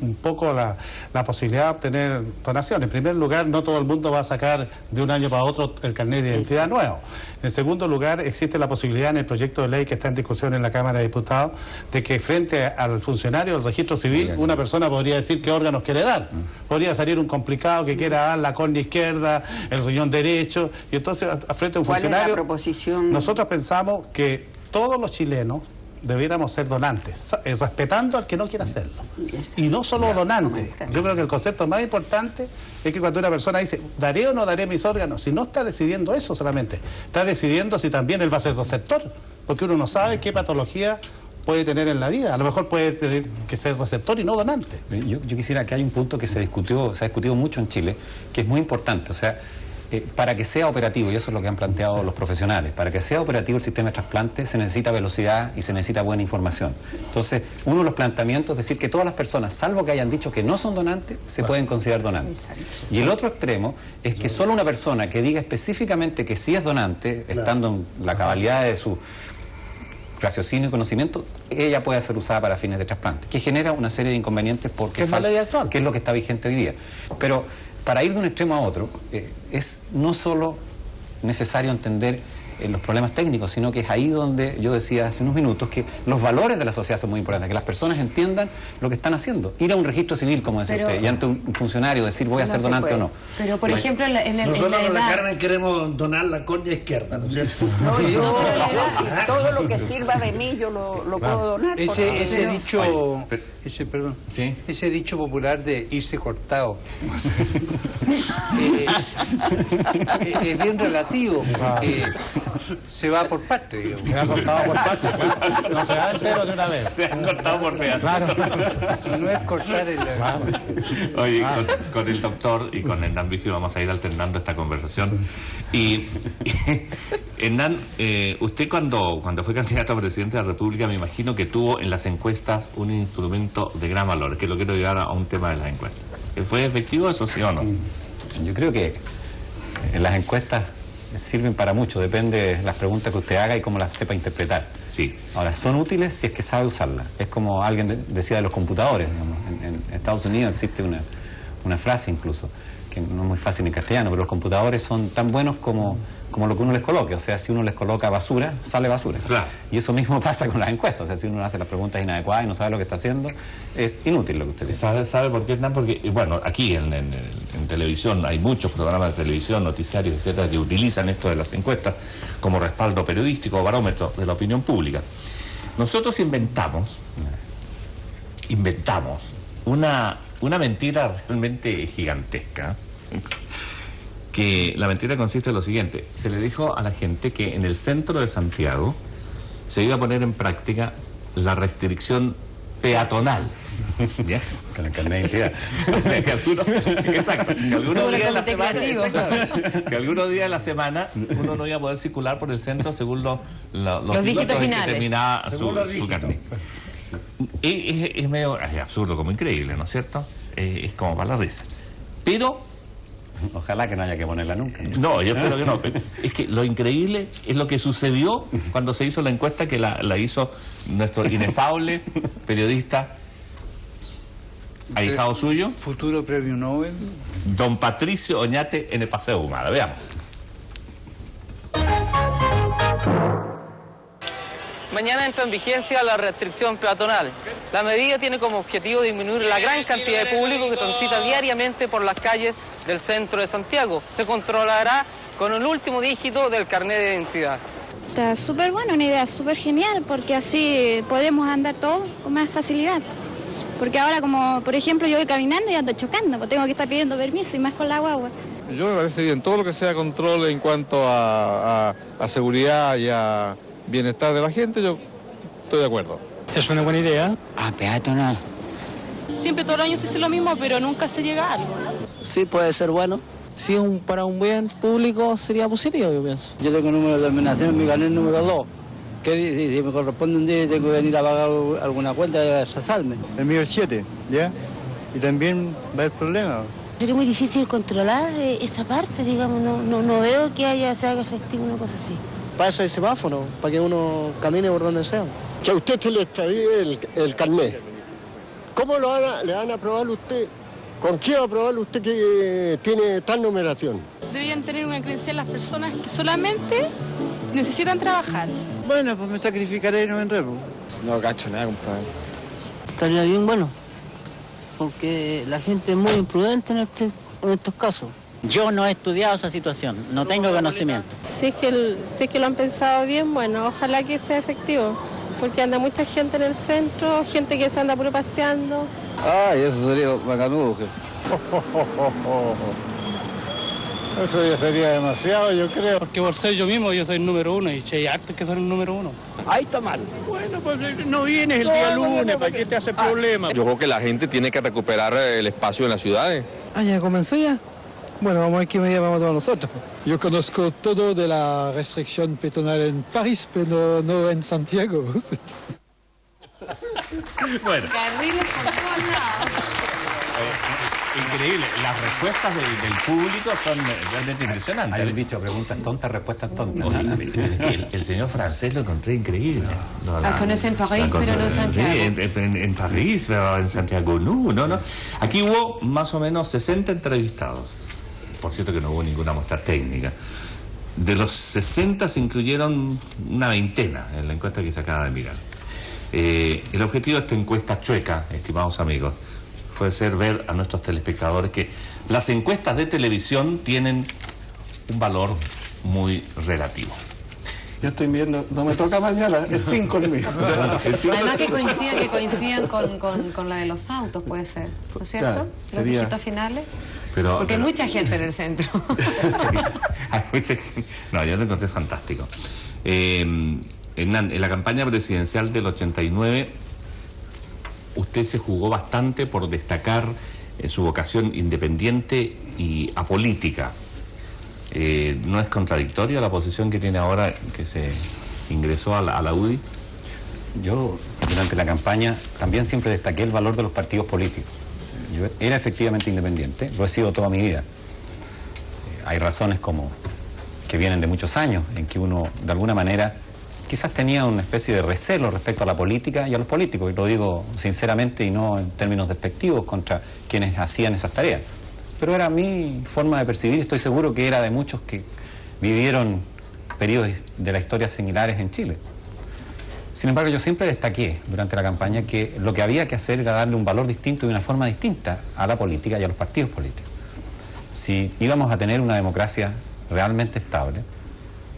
un poco la posibilidad de obtener donación. En primer lugar, no todo el mundo va a sacar de un año para otro el carnet de identidad nuevo. En segundo lugar, existe la posibilidad en el proyecto de ley que está en discusión en la Cámara de Diputados de que frente al funcionario del registro civil, una persona podría decir qué órganos quiere dar. Podría salir un complicado que quiera dar la córnea izquierda, el riñón derecho, y entonces frente a un funcionario... ¿Cuál es la proposición? Nosotros pensamos que todos los chilenos debiéramos ser donantes, respetando al que no quiera hacerlo. Y no solo donantes. Yo creo que el concepto más importante es que cuando una persona dice, ¿daré o no daré mis órganos? Si no está decidiendo eso solamente, está decidiendo si también él va a ser receptor, porque uno no sabe qué patología puede tener en la vida. A lo mejor puede tener que ser receptor y no donante. Yo quisiera que hay un punto que se ha discutido mucho en Chile, que es muy importante. O sea, para que sea operativo, y eso es lo que han planteado los profesionales, para que sea operativo el sistema de trasplante se necesita velocidad y se necesita buena información. Entonces, uno de los planteamientos es decir que todas las personas, salvo que hayan dicho que no son donantes, se pueden considerar donantes. Y el otro extremo es que solo una persona que diga específicamente que sí es donante, estando en la cabalidad de su raciocinio y conocimiento, ella puede ser usada para fines de trasplante, que genera una serie de inconvenientes porque es la ley actual, que es lo que está vigente hoy día. Pero para ir de un extremo a otro, es no solo necesario entender los problemas técnicos, sino que es ahí donde yo decía hace unos minutos que los valores de la sociedad son muy importantes, que las personas entiendan lo que están haciendo. Ir a un registro civil, como decía usted, y ante un funcionario decir voy a ser donante o no. Pero, por ejemplo, nosotros con la Carmen queremos donar la córnea izquierda, ¿no es cierto? No, yo sí, todo lo que sirva de mí yo lo puedo donar. Ese dicho popular de irse cortado es bien relativo. Se va por parte, digamos. Se ha cortado por parte. No se va entero de una vez. Se ha cortado por pedazos. Claro. No es cortar el... Oye, con el doctor y con Hernán Vigio vamos a ir alternando esta conversación. Sí. Y Hernán, usted cuando fue candidato a presidente de la República, me imagino que tuvo en las encuestas un instrumento de gran valor, que lo quiero llevar a un tema de las encuestas. ¿Fue efectivo eso, sí o no? Yo creo que en las encuestas sirven para mucho, depende de las preguntas que usted haga y cómo las sepa interpretar. Sí. Ahora, son útiles si es que sabe usarlas. Es como alguien decía de los computadores, digamos. En Estados Unidos existe una frase incluso, que no es muy fácil en castellano, pero los computadores son tan buenos como lo que uno les coloque. O sea, si uno les coloca basura, sale basura. Claro. Y eso mismo pasa con las encuestas. O sea, si uno hace las preguntas inadecuadas y no sabe lo que está haciendo, es inútil lo que usted dice. ¿Sabe por qué, Hernán? Porque, bueno, aquí en televisión hay muchos programas de televisión, noticiarios, etcétera, que utilizan esto de las encuestas como respaldo periodístico o barómetro de la opinión pública. Nosotros inventamos una mentira realmente gigantesca, que la mentira consiste en lo siguiente: se le dijo a la gente que en el centro de Santiago se iba a poner en práctica la restricción peatonal. ¿Ya? Con el carnet de identidad. O sea, que algunos días de la semana uno no iba a poder circular por el centro según los dígitos finales que terminaba su carnet. Es medio absurdo, como increíble, ¿no es cierto? Es como para la risa. Pero ojalá que no haya que ponerla nunca. No, yo espero que no. Es que lo increíble es lo que sucedió cuando se hizo la encuesta que la hizo nuestro inefable periodista, ahijado suyo, futuro premio Nobel, don Patricio Oñate, en el Paseo Humada. Veamos. Mañana entra en vigencia la restricción peatonal. La medida tiene como objetivo disminuir la gran cantidad de público que transita diariamente por las calles del centro de Santiago. Se controlará con el último dígito del carnet de identidad. Está súper bueno, una idea súper genial, porque así podemos andar todos con más facilidad. Porque ahora, como por ejemplo, yo voy caminando y ando chocando, pues tengo que estar pidiendo permiso y más con la guagua. Yo me parece bien, todo lo que sea control en cuanto a seguridad y a bienestar de la gente, yo estoy de acuerdo. Es una buena idea. Peatonal. Siempre todo el año se hace lo mismo, pero nunca se llega a algo. Sí, puede ser bueno. Si es para un bien público sería positivo, yo pienso. Yo tengo número de terminación en mi carnet número 2. Que si me corresponde un día tengo que venir a pagar alguna cuenta de resalme. El mío es 7, ¿ya? Y también va a haber problemas. Sería muy difícil controlar esa parte, digamos, no veo que se haga efectivo una cosa así. Para eso hay semáforo, para que uno camine por donde sea. Que a usted se le extravíe el carnet. ¿Cómo le van a aprobar usted? ¿Con qué va a aprobar usted que tiene tal numeración? Deberían tener una credencial las personas que solamente necesitan trabajar. Bueno, pues me sacrificaré y no vendré. No cacho nada, compadre. Estaría bien bueno, porque la gente es muy imprudente en estos casos. Yo no he estudiado esa situación, no tengo conocimiento. Si es que lo han pensado bien, bueno, ojalá que sea efectivo, porque anda mucha gente en el centro, gente que se anda puro paseando. Ay, eso sería bacanudo, jefe. Eso ya sería demasiado, yo creo. Porque por ser yo mismo, yo soy el número 1 y hay hartos que son el número 1. Ahí está mal. Bueno, pues no vienes el día lunes, ¿para qué te hace problema? Yo creo que la gente tiene que recuperar el espacio en las ciudades. Ah, ¿ya comenzó ya? Bueno, vamos a ver qué medida vamos a tomar nosotros. Yo conozco todo de la restricción peatonal en París, pero no en Santiago. Bueno. Carriles por todos lados. Increíble, las respuestas del público son realmente impresionantes. Hay un dicho, preguntas tontas, respuestas tontas. El señor francés lo encontré increíble. Conoce en París, pero no en Santiago. Sí, en París, pero en Santiago no. Aquí hubo más o menos 60 entrevistados. Por cierto que no hubo ninguna muestra técnica. De los 60 se incluyeron una veintena en la encuesta que se acaba de mirar. El objetivo de esta encuesta chueca, estimados amigos, fue hacer ver a nuestros telespectadores que las encuestas de televisión tienen un valor muy relativo. Yo estoy viendo, no me toca mañana, es 5 el mío. Además que coincidan con la de los autos, puede ser, ¿no es cierto? Claro, los dígitos finales. Porque hay mucha gente en el centro. No, yo lo encontré fantástico. En la campaña presidencial del 89, usted se jugó bastante por destacar su vocación independiente y apolítica. ¿No es contradictoria la posición que tiene ahora que se ingresó a la UDI? Yo, durante la campaña, también siempre destaqué el valor de los partidos políticos. Yo era efectivamente independiente, lo he sido toda mi vida. Hay razones como que vienen de muchos años, en que uno, de alguna manera, quizás tenía una especie de recelo respecto a la política y a los políticos, y lo digo sinceramente y no en términos despectivos contra quienes hacían esas tareas. Pero era mi forma de percibir, estoy seguro que era de muchos que vivieron periodos de la historia similares en Chile. Sin embargo, yo siempre destaqué durante la campaña que lo que había que hacer era darle un valor distinto y una forma distinta a la política y a los partidos políticos. Si íbamos a tener una democracia realmente estable,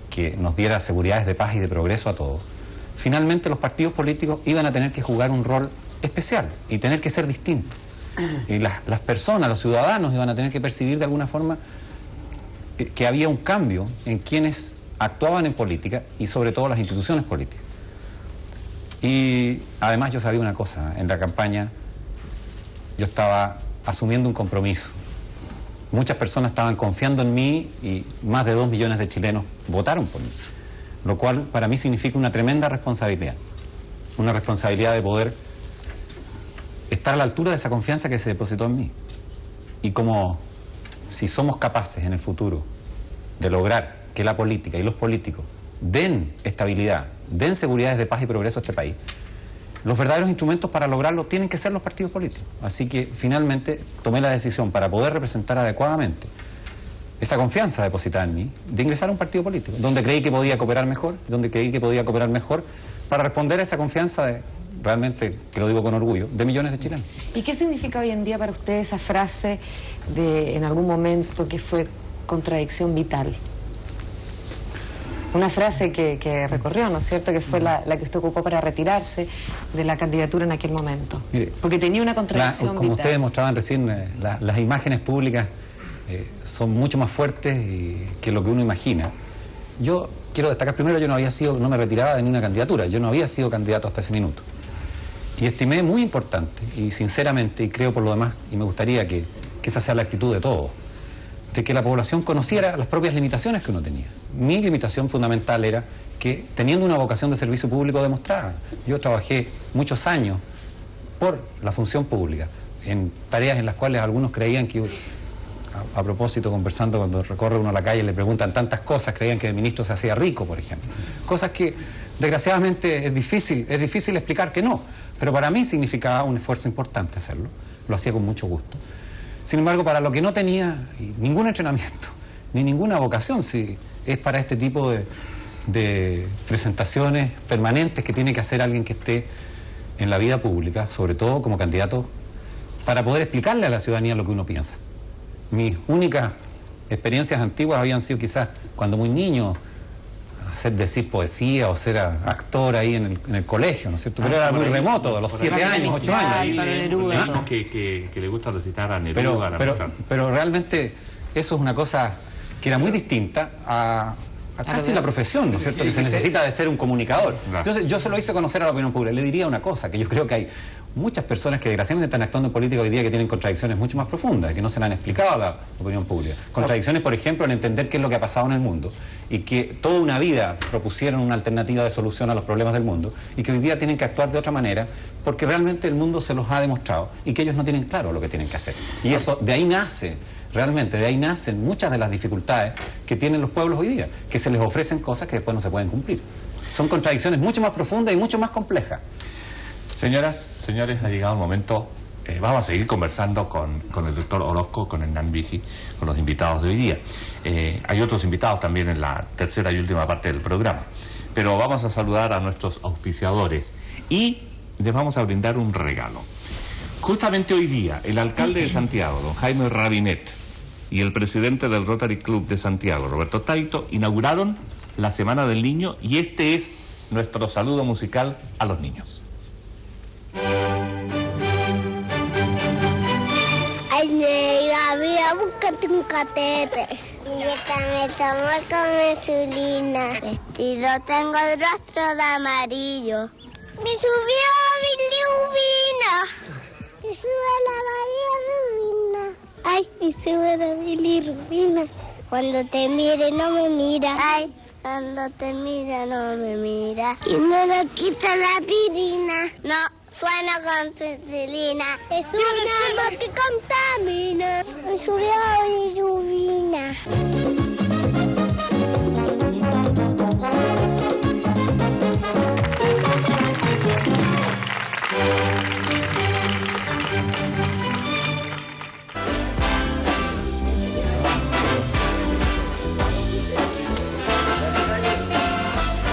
que nos diera seguridades de paz y de progreso a todos, finalmente los partidos políticos iban a tener que jugar un rol especial y tener que ser distintos. Y las personas, los ciudadanos iban a tener que percibir de alguna forma que había un cambio en quienes actuaban en política y sobre todo las instituciones políticas. Y además yo sabía una cosa, en la campaña yo estaba asumiendo un compromiso. Muchas personas estaban confiando en mí y más de 2 millones de chilenos votaron por mí, lo cual para mí significa una tremenda responsabilidad. Una responsabilidad de poder estar a la altura de esa confianza que se depositó en mí. Y como si somos capaces en el futuro de lograr que la política y los políticos den estabilidad, den seguridades de paz y progreso a este país, los verdaderos instrumentos para lograrlo tienen que ser los partidos políticos. Así que finalmente tomé la decisión, para poder representar adecuadamente esa confianza depositada en mí, de ingresar a un partido político, donde creí que podía cooperar mejor, para responder a esa confianza de, realmente, que lo digo con orgullo, de millones de chilenos. ¿Y qué significa hoy en día para usted esa frase de, en algún momento, que fue contradicción vital? Una frase que recorrió, ¿no es cierto?, que fue la que usted ocupó para retirarse de la candidatura en aquel momento. Mire, porque tenía una contradicción como vital. ustedes mostraban recién, las imágenes públicas son mucho más fuertes que lo que uno imagina. Yo quiero destacar primero, no me retiraba de ninguna candidatura, yo no había sido candidato hasta ese minuto. Y estimé muy importante, y sinceramente, y creo por lo demás, y me gustaría que esa sea la actitud de todos, de que la población conociera las propias limitaciones que uno tenía. Mi limitación fundamental era que, teniendo una vocación de servicio público demostrada, yo trabajé muchos años por la función pública, en tareas en las cuales algunos creían que, a propósito, conversando cuando recorre uno la calle, le preguntan tantas cosas, creían que el ministro se hacía rico, por ejemplo. Cosas que, desgraciadamente, es difícil explicar que no, pero para mí significaba un esfuerzo importante hacerlo, lo hacía con mucho gusto. Sin embargo, para lo que no tenía ningún entrenamiento, ni ninguna vocación, si es para este tipo de presentaciones permanentes que tiene que hacer alguien que esté en la vida pública, sobre todo como candidato, para poder explicarle a la ciudadanía lo que uno piensa. Mis únicas experiencias antiguas habían sido quizás cuando muy niño, decir poesía o ser actor ahí en el colegio, ¿no es cierto? Pero era muy remoto, a los 7 años, 8 años. Ahí que le gusta recitar a Neruda. Pero realmente eso es una cosa que era muy distinta a casi la profesión, ¿no es cierto? Que se necesita de ser un comunicador. Entonces yo se lo hice conocer a la opinión pública. Le diría una cosa, que yo creo que hay muchas personas que desgraciadamente están actuando en política hoy día que tienen contradicciones mucho más profundas, que no se le han explicado a la opinión pública. Contradicciones, por ejemplo, en entender qué es lo que ha pasado en el mundo y que toda una vida propusieron una alternativa de solución a los problemas del mundo y que hoy día tienen que actuar de otra manera porque realmente el mundo se los ha demostrado y que ellos no tienen claro lo que tienen que hacer. Y eso, de ahí nace, realmente, de ahí nacen muchas de las dificultades que tienen los pueblos hoy día, que se les ofrecen cosas que después no se pueden cumplir. Son contradicciones mucho más profundas y mucho más complejas. Señoras, señores, ha llegado el momento. Vamos a seguir conversando con el doctor Orozco, con Hernán Vigi, con los invitados de hoy día. Hay otros invitados también en la tercera y última parte del programa. Pero vamos a saludar a nuestros auspiciadores y les vamos a brindar un regalo. Justamente hoy día, el alcalde de Santiago, don Jaime Rabinet, y el presidente del Rotary Club de Santiago, Roberto Taito, inauguraron la Semana del Niño y este es nuestro saludo musical a los niños. Ay, negra, mira, búscate un catete. Muñeca me tomó con insulina. Vestido tengo el rostro de amarillo. Me subió bilirrubina. Me sube la bilirrubina. Ay, me sube la bilirrubina. Cuando te mire no me mira. Ay, cuando te mira no me mira. Y no le quita la pirina. No. Suena con penicilina. Es un arma que contamina. Me subió a bilirrubina.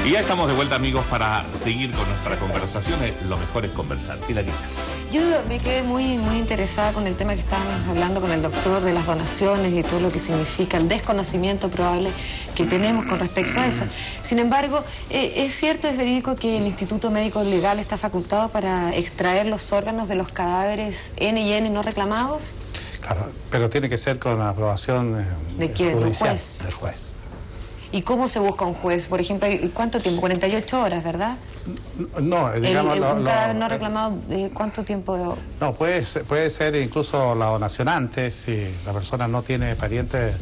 Y ya estamos de vuelta, amigos, para seguir con nuestra conversación. Lo mejor es conversar. Pilarita. Yo me quedé muy interesada con el tema que estábamos hablando con el doctor de las donaciones y todo lo que significa el desconocimiento probable que tenemos con respecto a eso. Sin embargo, ¿es cierto, es verídico que el Instituto Médico Legal está facultado para extraer los órganos de los cadáveres N y N no reclamados? Claro, pero tiene que ser con la aprobación ¿De quién? judicial, ¿Del juez? del juez. ¿Y cómo se busca un juez? Por ejemplo, ¿cuánto tiempo? 48 horas, ¿verdad? No, digamos... un cadáver no reclamado, ¿cuánto tiempo? No, puede ser incluso la donación antes, si la persona no tiene parientes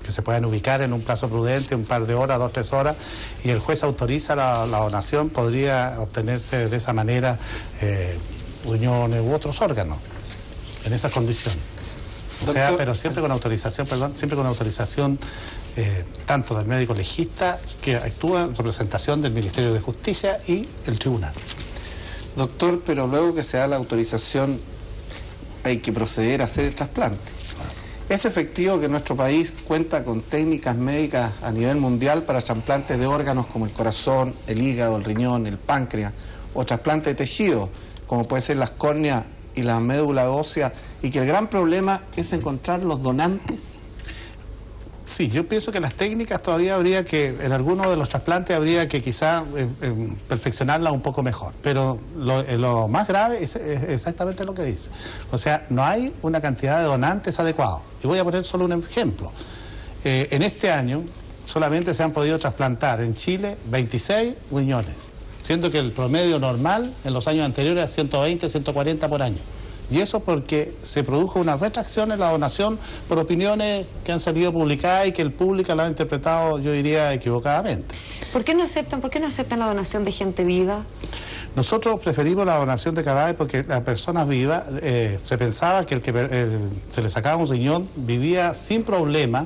que se puedan ubicar en un plazo prudente, un par de horas, 2 o 3 horas, y el juez autoriza la donación, podría obtenerse de esa manera riñones u otros órganos, en esas condiciones. O sea, pero siempre con autorización, tanto del médico legista, que actúa en representación del Ministerio de Justicia, y el tribunal. Doctor, pero luego que se da la autorización hay que proceder a hacer el trasplante. ¿Es efectivo que nuestro país cuenta con técnicas médicas a nivel mundial para trasplantes de órganos como el corazón, el hígado, el riñón, el páncreas, o trasplantes de tejido, como puede ser las córneas y la médula ósea, y que el gran problema es encontrar los donantes? Sí, yo pienso que las técnicas todavía habría que, en algunos de los trasplantes habría que quizá perfeccionarlas un poco mejor, pero lo más grave es exactamente lo que dice. O sea, no hay una cantidad de donantes adecuados. Y voy a poner solo un ejemplo. En este año solamente se han podido trasplantar en Chile 26 riñones, siendo que el promedio normal en los años anteriores era 120, 140 por año. Y eso porque se produjo una retracción en la donación por opiniones que han salido publicadas y que el público la ha interpretado, yo diría, equivocadamente. ¿Por qué no aceptan la donación de gente viva? Nosotros preferimos la donación de cadáver porque las personas vivas, se pensaba que se le sacaba un riñón vivía sin problema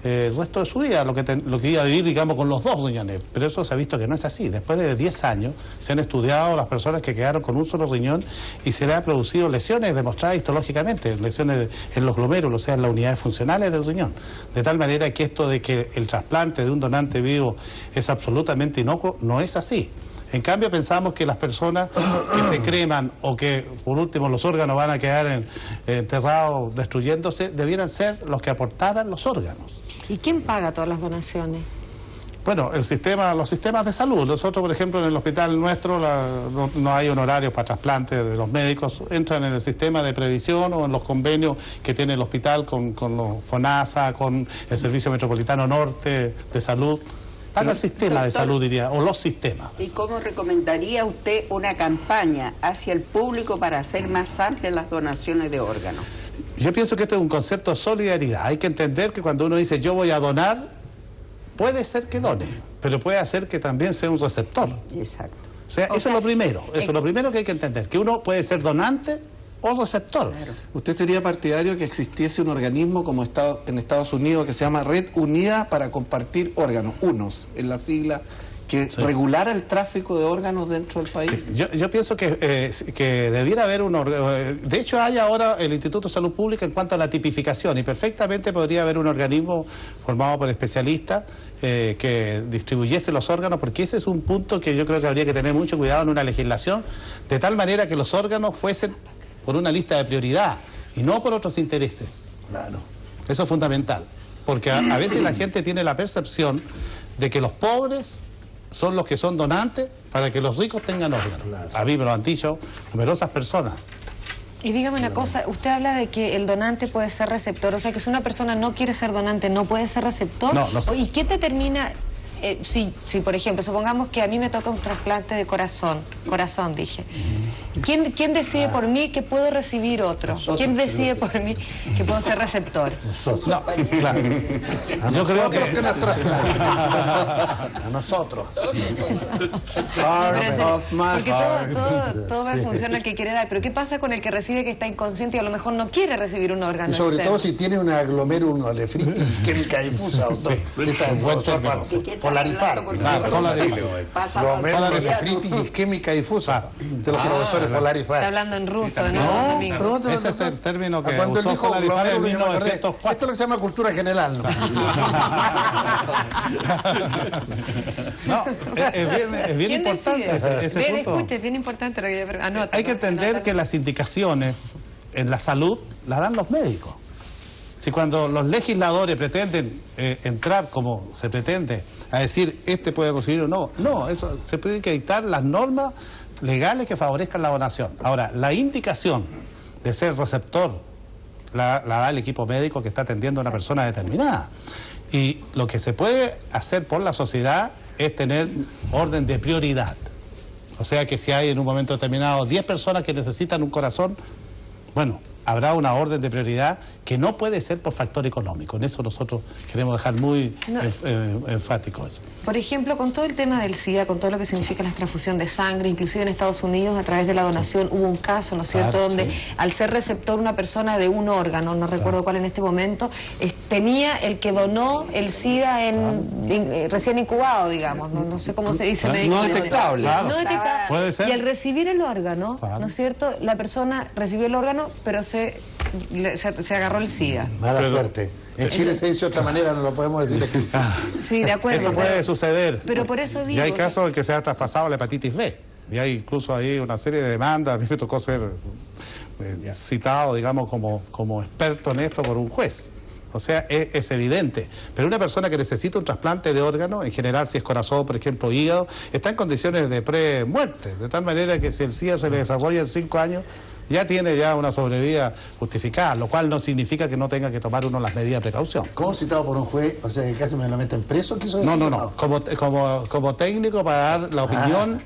el resto de su vida, lo que iba a vivir, digamos, con los 2 riñones. Pero eso se ha visto que no es así. Después de 10 años se han estudiado las personas que quedaron con un solo riñón y se le han producido lesiones demostradas histológicamente, lesiones en los glomérulos, o sea, en las unidades funcionales del riñón. De tal manera que esto de que el trasplante de un donante vivo es absolutamente inocuo, no es así. En cambio, pensamos que las personas que se creman o que, por último, los órganos van a quedar enterrados, destruyéndose, debieran ser los que aportaran los órganos. ¿Y quién paga todas las donaciones? Bueno, los sistemas de salud. Nosotros, por ejemplo, en el hospital nuestro no hay honorarios para trasplantes de los médicos. Entran en el sistema de previsión o en los convenios que tiene el hospital con los FONASA, con el Servicio Metropolitano Norte de Salud. Paga el sistema de salud, diría, o los sistemas. ¿Y cómo recomendaría usted una campaña hacia el público para hacer más amplias las donaciones de órganos? Yo pienso que esto es un concepto de solidaridad. Hay que entender que cuando uno dice yo voy a donar, puede ser que done, pero puede hacer que también sea un receptor. Exacto. O sea, eso es lo primero. Eso es lo primero que hay que entender, que uno puede ser donante o receptor. Claro. ¿Usted sería partidario que existiese un organismo como en Estados Unidos que se llama Red Unida para Compartir Órganos, UNOS, en la sigla, que regulara el tráfico de órganos dentro del país? Sí, yo pienso que debiera haber de hecho hay ahora el Instituto de Salud Pública en cuanto a la tipificación, y perfectamente podría haber un organismo formado por especialistas que distribuyese los órganos, porque ese es un punto que yo creo que habría que tener mucho cuidado en una legislación, de tal manera que los órganos fuesen por una lista de prioridad y no por otros intereses. Claro. Eso es fundamental, porque a veces la gente tiene la percepción de que los pobres son los que son donantes para que los ricos tengan órganos. Claro. A mí me lo han dicho numerosas personas. Y dígame una cosa, usted habla de que el donante puede ser receptor, o sea que si una persona no quiere ser donante, ¿no puede ser receptor? No. ¿Y qué determina, si por ejemplo, supongamos que a mí me toca un trasplante de corazón dije, ¿quién decide por mí que puedo recibir otro? ¿Quién decide por mí que puedo ser receptor? Nosotros. No, claro. Yo creo que... A nosotros. Porque todo va en función al que quiere dar, pero ¿qué pasa con el que recibe que está inconsciente y a lo mejor no quiere recibir un órgano? Y sobre externo? todo si tiene una glomerulonefritis química difusa, doctor. Polarizar. Glomerulonefritis isquémica difusa. De los profesores Polarizar. Está hablando en ruso, ¿no, Domingo? Ese es el término que usó Polarizar en 1904. Esto es lo que se llama cultura general. No, es bien importante ese punto. Escuche, es bien importante lo que yo anoto. Hay que entender que las indicaciones en la salud las dan los médicos. Si cuando los legisladores pretenden entrar, como se pretende, a decir este puede recibir o no, eso se tiene que dictar las normas legales que favorezcan la donación. Ahora, la indicación de ser receptor la da el equipo médico que está atendiendo a una persona determinada. Y lo que se puede hacer por la sociedad es tener orden de prioridad. O sea que si hay en un momento determinado 10 personas que necesitan un corazón, bueno, habrá una orden de prioridad que no puede ser por factor económico. En eso nosotros queremos dejar muy enfático eso. Por ejemplo, con todo el tema del SIDA, con todo lo que significa la transfusión de sangre, inclusive en Estados Unidos a través de la donación hubo un caso, ¿no es cierto?, Claro, donde al ser receptor una persona de un órgano, no recuerdo cuál en este momento, tenía el que donó el SIDA recién incubado, digamos, no sé cómo se dice. No detectable. Claro. No detectable. Puede ser. Y al recibir el órgano, ¿no es cierto?, la persona recibió el órgano, pero se agarró el SIDA. Mala suerte. En Chile se hizo de otra manera, no lo podemos decir aquí. Sí, de acuerdo. Eso puede suceder. Pero por eso digo... Y hay casos en que se ha traspasado la hepatitis B. Y hay incluso ahí una serie de demandas. A mí me tocó ser citado, digamos, como experto en esto por un juez. O sea, es evidente. Pero una persona que necesita un trasplante de órgano, en general si es corazón, por ejemplo, hígado, está en condiciones de pre-muerte. De tal manera que si el SIDA se le desarrolla en 5 años, ya tiene una sobrevida justificada, lo cual no significa que no tenga que tomar uno las medidas de precaución. ¿Cómo citado por un juez? O sea, que casi me lo meten preso. No. Como técnico para dar la opinión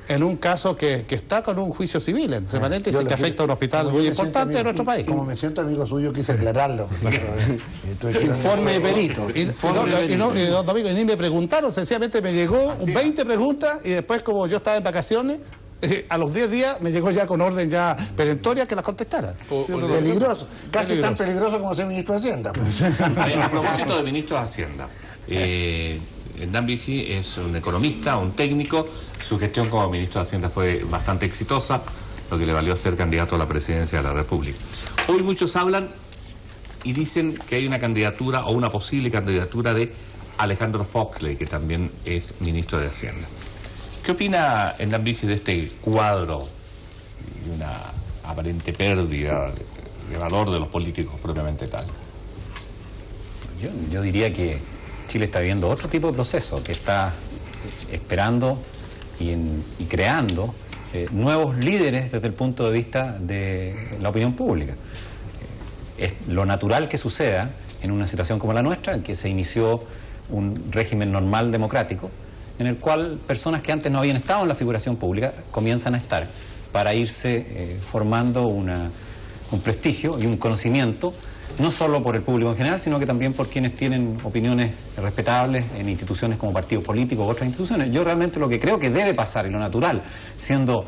en un caso que está con un juicio civil, en Semanente, y que afecta a un hospital muy importante de nuestro país. Como me siento amigo suyo, quise aclararlo. Informe de perito. Y ni me preguntaron, sencillamente me llegó 20 preguntas y después, como yo estaba en vacaciones, a los 10 días me llegó ya con orden ya perentoria que las contestara. Peligroso, casi tan peligroso como ser ministro de Hacienda. A propósito de ministro de Hacienda, Dan Vigi es un economista, un técnico. Su gestión como ministro de Hacienda fue bastante exitosa, lo que le valió ser candidato a la presidencia de la República. Hoy muchos hablan y dicen que hay una candidatura o una posible candidatura de Alejandro Foxley, que también es ministro de Hacienda. ¿Qué opina Dan Vigi de este cuadro y una aparente pérdida de valor de los políticos propiamente tal? Yo diría que Chile está viviendo otro tipo de proceso, que está esperando y creando nuevos líderes desde el punto de vista de la opinión pública. Es lo natural que suceda en una situación como la nuestra, en que se inició un régimen normal democrático, en el cual personas que antes no habían estado en la figuración pública comienzan a estar para irse formando un prestigio y un conocimiento, no solo por el público en general, sino que también por quienes tienen opiniones respetables en instituciones como partidos políticos u otras instituciones. Yo realmente lo que creo que debe pasar, y lo natural, siendo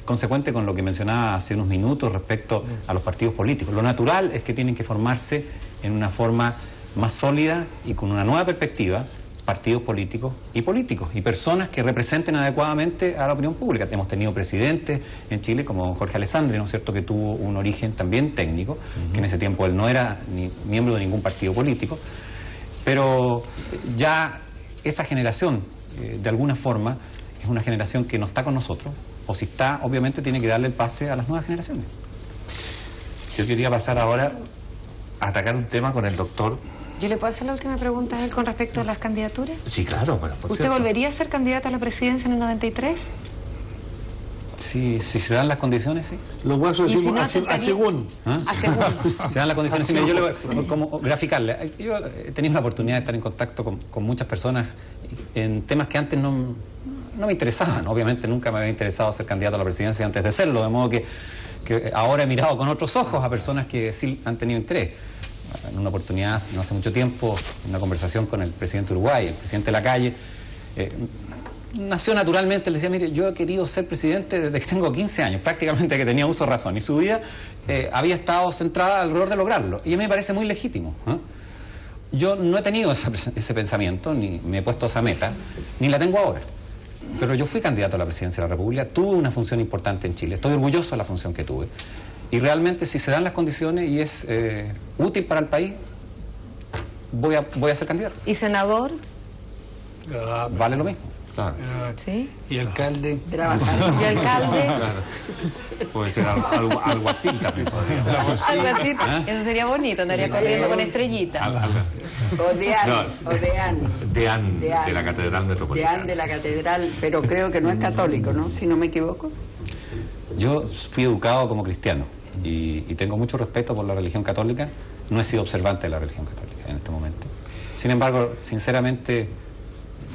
consecuente con lo que mencionaba hace unos minutos respecto a los partidos políticos, lo natural es que tienen que formarse en una forma más sólida y con una nueva perspectiva partidos políticos y personas que representen adecuadamente a la opinión pública. Hemos tenido presidentes en Chile como Jorge Alessandri, ¿no es cierto?, que tuvo un origen también técnico, que en ese tiempo él no era ni miembro de ningún partido político, pero ya esa generación, de alguna forma, es una generación que no está con nosotros, o si está, obviamente tiene que darle el pase a las nuevas generaciones. Yo quería pasar ahora a atacar un tema con el doctor. ¿Yo le puedo hacer la última pregunta a él con respecto a las candidaturas? Sí, claro. Bueno, ¿Usted volvería a ser candidato a la presidencia en el 93? Si se dan las condiciones, sí. Los guasos decimos si no a según. A según. Se dan las condiciones, sí. Yo le voy como graficarle. Yo he tenido la oportunidad de estar en contacto con muchas personas en temas que antes no me interesaban. Obviamente nunca me había interesado ser candidato a la presidencia antes de serlo, de modo que ahora he mirado con otros ojos a personas que sí han tenido interés. En una oportunidad, no hace mucho tiempo, una conversación con el presidente de Uruguay, el presidente Lacalle, nació naturalmente. Le decía, mire, yo he querido ser presidente desde que tengo 15 años, prácticamente que tenía uso de razón, y su vida había estado centrada alrededor de lograrlo, y a mí me parece muy legítimo. Yo no he tenido ese pensamiento, ni me he puesto esa meta, ni la tengo ahora. Pero yo fui candidato a la presidencia de la República, tuve una función importante en Chile, estoy orgulloso de la función que tuve. Y realmente, si se dan las condiciones y es útil para el país, voy a ser candidato. ¿Y senador? Vale lo mismo. Claro. ¿Sí? ¿Y alcalde? ¿Y alcalde? Claro. Puede ser algo así también. Algo así. Eso sería bonito, andaría corriendo con estrellitas. O Deán de la Catedral Metropolitana. Deán de la Catedral, pero creo que no es católico, ¿no? Si no me equivoco. Yo fui educado como cristiano. y tengo mucho respeto por la religión católica. No he sido observante de la religión católica en este momento. Sin embargo, sinceramente,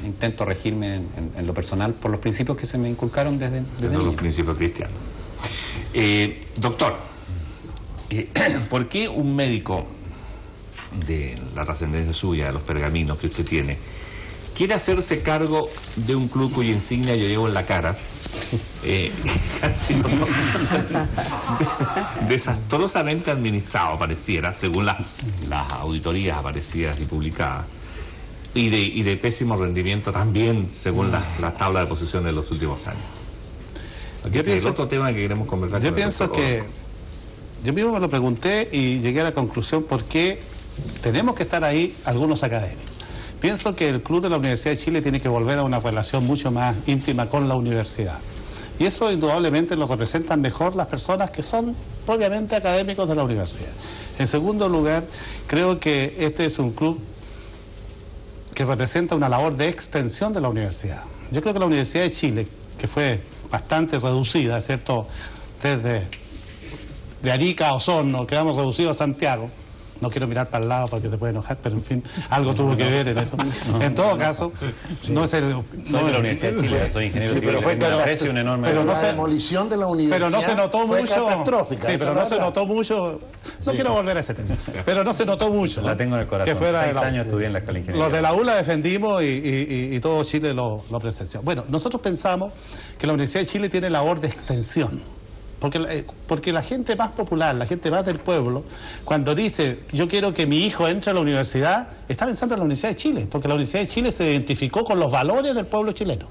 intento regirme en lo personal por los principios que se me inculcaron desde niño. Los principios cristianos. Doctor, ¿por qué un médico de la trascendencia suya, de los pergaminos que usted tiene, quiere hacerse cargo de un club cuya insignia yo llevo en la cara, desastrosamente administrado pareciera, según las auditorías aparecidas y publicadas, y de pésimo rendimiento también, según la tabla de posiciones de los últimos años? Yo pienso, otro tema que queremos conversar. Yo pienso que yo mismo me lo pregunté y llegué a la conclusión por qué tenemos que estar ahí algunos académicos. Pienso que el Club de la Universidad de Chile tiene que volver a una relación mucho más íntima con la universidad. Y eso indudablemente lo representan mejor las personas que son propiamente académicos de la universidad. En segundo lugar, creo que este es un club que representa una labor de extensión de la universidad. Yo creo que la Universidad de Chile, que fue bastante reducida, ¿cierto?, desde de Arica a Osorno, quedamos reducidos a Santiago. No quiero mirar para el lado porque se puede enojar, pero en fin, algo tuvo que ver en eso. En todo caso, no es el... Soy de la Universidad de Chile, soy ingeniero civil, pero fue me aprecio un enorme... Pero la demolición de la universidad pero no se notó fue mucho, catastrófica. Sí, pero no se notó mucho... No quiero volver a ese tema. Pero no se notó mucho. La tengo en el corazón. 6 años estudié en la escuela de ingeniería. Los de la ULA defendimos y todo Chile lo presenció. Bueno, nosotros pensamos que la Universidad de Chile tiene labor de extensión. Porque la gente más popular, la gente más del pueblo, cuando dice yo quiero que mi hijo entre a la universidad, está pensando en la Universidad de Chile, porque la Universidad de Chile se identificó con los valores del pueblo chileno.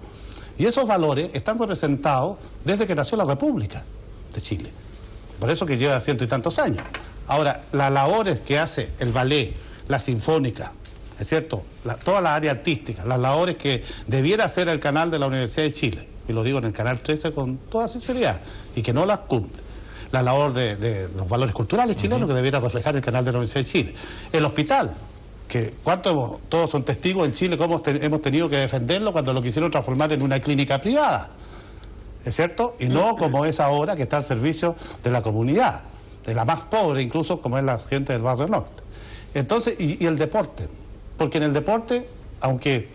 Y esos valores están representados desde que nació la República de Chile. Por eso que lleva 100 y tantos años. Ahora, las labores que hace el ballet, la sinfónica, ¿es cierto?, toda la área artística, las labores que debiera hacer el canal de la Universidad de Chile, y lo digo en el Canal 13 con toda sinceridad, y que no las cumple. La labor de los valores culturales chilenos que debiera reflejar el canal de la Universidad de Chile. El hospital, que todos son testigos en Chile cómo hemos tenido que defenderlo cuando lo quisieron transformar en una clínica privada, ¿es cierto? Y no como es ahora, que está al servicio de la comunidad, de la más pobre incluso, como es la gente del Barrio Norte. Entonces, y el deporte, porque en el deporte, aunque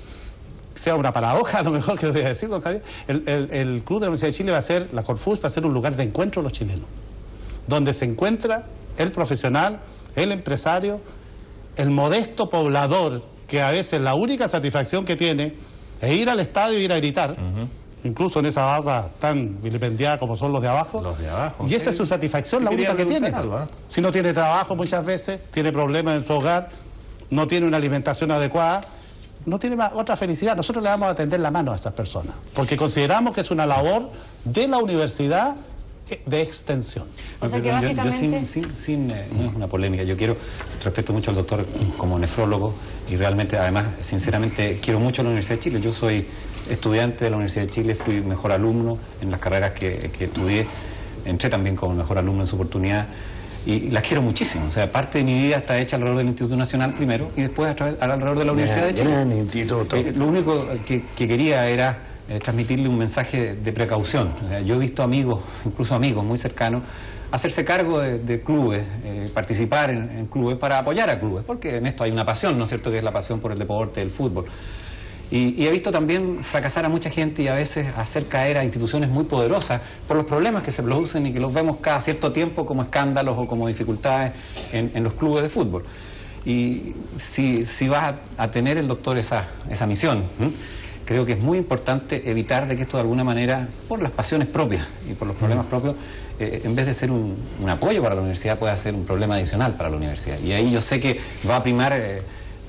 sea una paradoja, a lo mejor que lo voy a decir, don Javier, el Club de la Universidad de Chile la Corfus va a ser un lugar de encuentro de los chilenos, donde se encuentra el profesional, el empresario, el modesto poblador, que a veces la única satisfacción que tiene es ir al estadio e ir a gritar, incluso en esa barra tan vilipendiada como son los de abajo. Los de abajo. Y esa es su satisfacción, la única que tiene. Si no tiene trabajo muchas veces, tiene problemas en su hogar, no tiene una alimentación adecuada, no tiene más otra felicidad. Nosotros le vamos a tender la mano a estas personas, porque consideramos que es una labor de la universidad de extensión. O sea que básicamente... no es una polémica, yo respeto mucho al doctor como nefrólogo y realmente, además, sinceramente, quiero mucho a la Universidad de Chile. Yo soy estudiante de la Universidad de Chile, fui mejor alumno en las carreras que estudié, entré también como mejor alumno en su oportunidad. Y las quiero muchísimo. O sea, parte de mi vida está hecha alrededor del Instituto Nacional primero y después alrededor de la Universidad de Chile. Gran instituto. Lo único que quería era transmitirle un mensaje de precaución. O sea, yo he visto amigos, incluso amigos muy cercanos, hacerse cargo de clubes, participar en clubes para apoyar a clubes, porque en esto hay una pasión, ¿no es cierto?, que es la pasión por el deporte, el fútbol. Y he visto también fracasar a mucha gente y a veces hacer caer a instituciones muy poderosas por los problemas que se producen y que los vemos cada cierto tiempo como escándalos o como dificultades en los clubes de fútbol. Y si va a tener el doctor esa misión, creo que es muy importante evitar de que esto de alguna manera, por las pasiones propias y por los problemas propios, en vez de ser un apoyo para la universidad, pueda ser un problema adicional para la universidad. Y ahí yo sé que va a primar...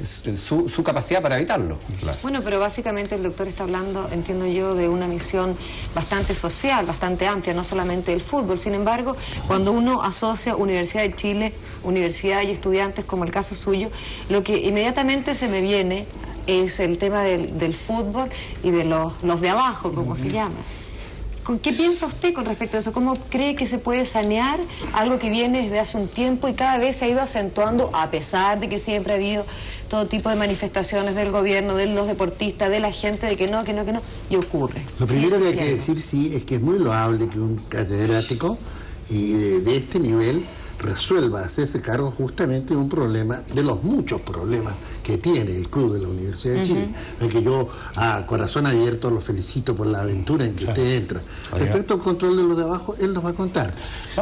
Su capacidad para evitarlo. Claro. Bueno, pero básicamente el doctor está hablando, entiendo yo, de una misión bastante social, bastante amplia, no solamente el fútbol. Sin embargo, cuando uno asocia Universidad de Chile, universidad y estudiantes, como el caso suyo, lo que inmediatamente se me viene es el tema del fútbol y de los de abajo, como se llama. ¿Qué piensa usted con respecto a eso? ¿Cómo cree que se puede sanear algo que viene desde hace un tiempo y cada vez se ha ido acentuando, a pesar de que siempre ha habido todo tipo de manifestaciones del gobierno, de los deportistas, de la gente, de que no, y ocurre? Lo primero que hay que decir, sí, es que es muy loable que un catedrático y de este nivel resuelva hacerse cargo justamente de un problema, de los muchos problemas que tiene el club de la Universidad de Chile. Que yo, a corazón abierto, lo felicito por la aventura en que usted entra. Respecto al control de los de abajo, él nos va a contar.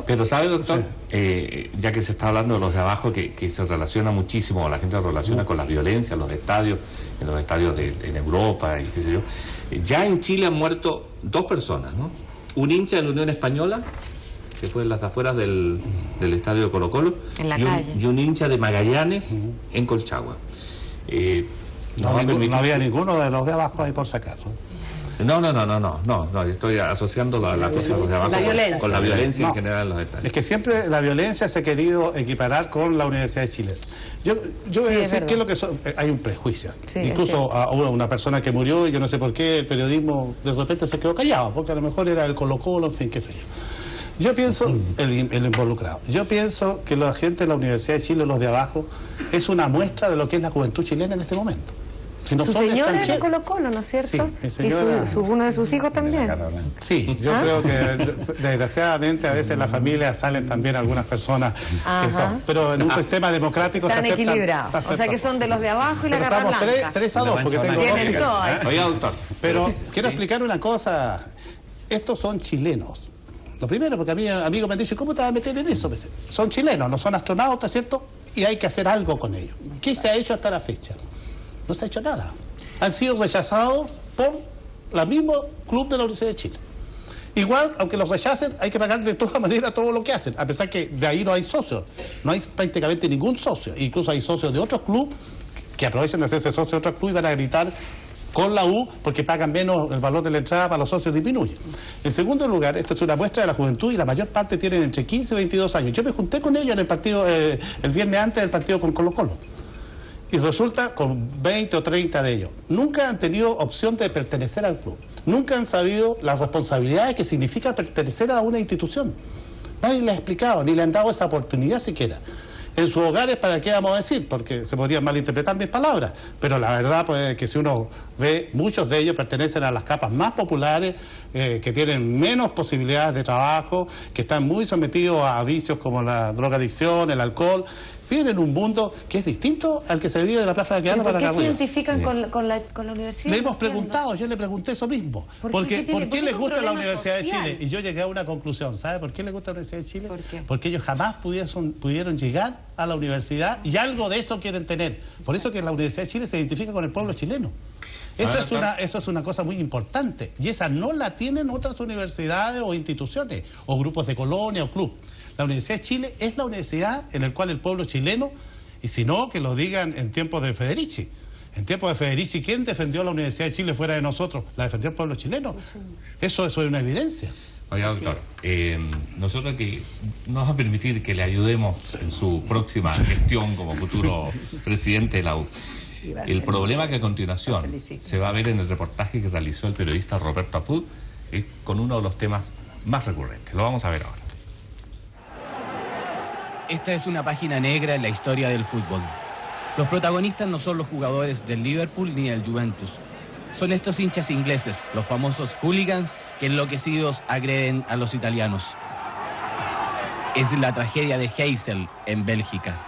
Pero sabe, doctor, ya que se está hablando de los de abajo, que se relaciona muchísimo, la gente lo relaciona con la violencia en los estadios en Europa y qué sé yo. Ya en Chile han muerto 2 personas, ¿no? Un hincha de la Unión Española, que fue en las afueras del estadio de Colo-Colo, en la calle. Y un hincha de Magallanes en Colchagua. No había ninguno de los de abajo ahí por si acaso. No, estoy asociando la cosa de los de abajo con la violencia en general en los estadios. Es que siempre la violencia se ha querido equiparar con la Universidad de Chile. Yo voy a decir que es lo que hay un prejuicio. Incluso a una persona que murió, y yo no sé por qué el periodismo de repente se quedó callado, porque a lo mejor era el Colo-Colo, en fin, qué sé yo. Yo pienso, el involucrado, yo pienso que la gente de la Universidad de Chile, los de abajo, es una muestra de lo que es la juventud chilena en este momento. Si no su señora era Colo-Colo, ¿no es cierto? Sí, y uno de sus hijos también. Sí, yo creo que desgraciadamente a veces en la familia salen también algunas personas que son, pero en un sistema democrático están se aceptan. Equilibrados. O sea que son de los de abajo y la garra blanca. Estamos 3-2 porque tengo tienen todo, Oiga, doctor. Pero quiero explicar una cosa. Estos son chilenos. Lo primero, porque a mí amigos me han dicho, ¿cómo te vas a meter en eso? Son chilenos, no son astronautas, ¿cierto? Y hay que hacer algo con ellos. ¿Qué se ha hecho hasta la fecha? No se ha hecho nada. Han sido rechazados por el mismo club de la Universidad de Chile. Igual, aunque los rechacen, hay que pagar de todas maneras todo lo que hacen, a pesar que de ahí no hay socios. No hay prácticamente ningún socio. Incluso hay socios de otros clubes que aprovechan de hacerse socios de otros clubes y van a gritar con la U, porque pagan menos, el valor de la entrada para los socios disminuye. En segundo lugar, esto es una muestra de la juventud y la mayor parte tienen entre 15 y 22 años. Yo me junté con ellos en el partido, el viernes antes del partido con Colo-Colo. Y resulta con 20 o 30 de ellos. Nunca han tenido opción de pertenecer al club. Nunca han sabido las responsabilidades que significa pertenecer a una institución. Nadie les ha explicado, ni le han dado esa oportunidad siquiera. En sus hogares, ¿para qué vamos a decir? Porque se podrían malinterpretar mis palabras. Pero la verdad, pues, que si uno ve, muchos de ellos pertenecen a las capas más populares, que tienen menos posibilidades de trabajo, que están muy sometidos a vicios como la drogadicción, el alcohol. Viven en un mundo que es distinto al que se vive de la Plaza de Aquelarre para acá. ¿Por qué se identifican con la universidad? Le hemos preguntado, yo le pregunté eso mismo. ¿Por qué les gusta la Universidad de Chile? Y yo llegué a una conclusión, ¿sabe por qué les gusta la Universidad de Chile? ¿Por qué? Porque ellos jamás pudieron llegar a la universidad y algo de eso quieren tener. Por eso que la Universidad de Chile se identifica con el pueblo chileno. Eso es una cosa muy importante. Y esa no la tienen otras universidades o instituciones, o grupos de colonia o club. La Universidad de Chile es la universidad en la cual el pueblo chileno, y si no, que lo digan en tiempos de Federici. En tiempos de Federici, ¿quién defendió la Universidad de Chile fuera de nosotros? La defendió el pueblo chileno. Eso es una evidencia. Oiga, doctor, nosotros que nos va a permitir que le ayudemos en su próxima gestión como futuro presidente de la U. El problema que a continuación se va a ver en el reportaje que realizó el periodista Roberto Apud es con uno de los temas más recurrentes. Lo vamos a ver ahora. Esta es una página negra en la historia del fútbol. Los protagonistas no son los jugadores del Liverpool ni del Juventus. Son estos hinchas ingleses, los famosos hooligans, que enloquecidos agreden a los italianos. Es la tragedia de Heysel en Bélgica.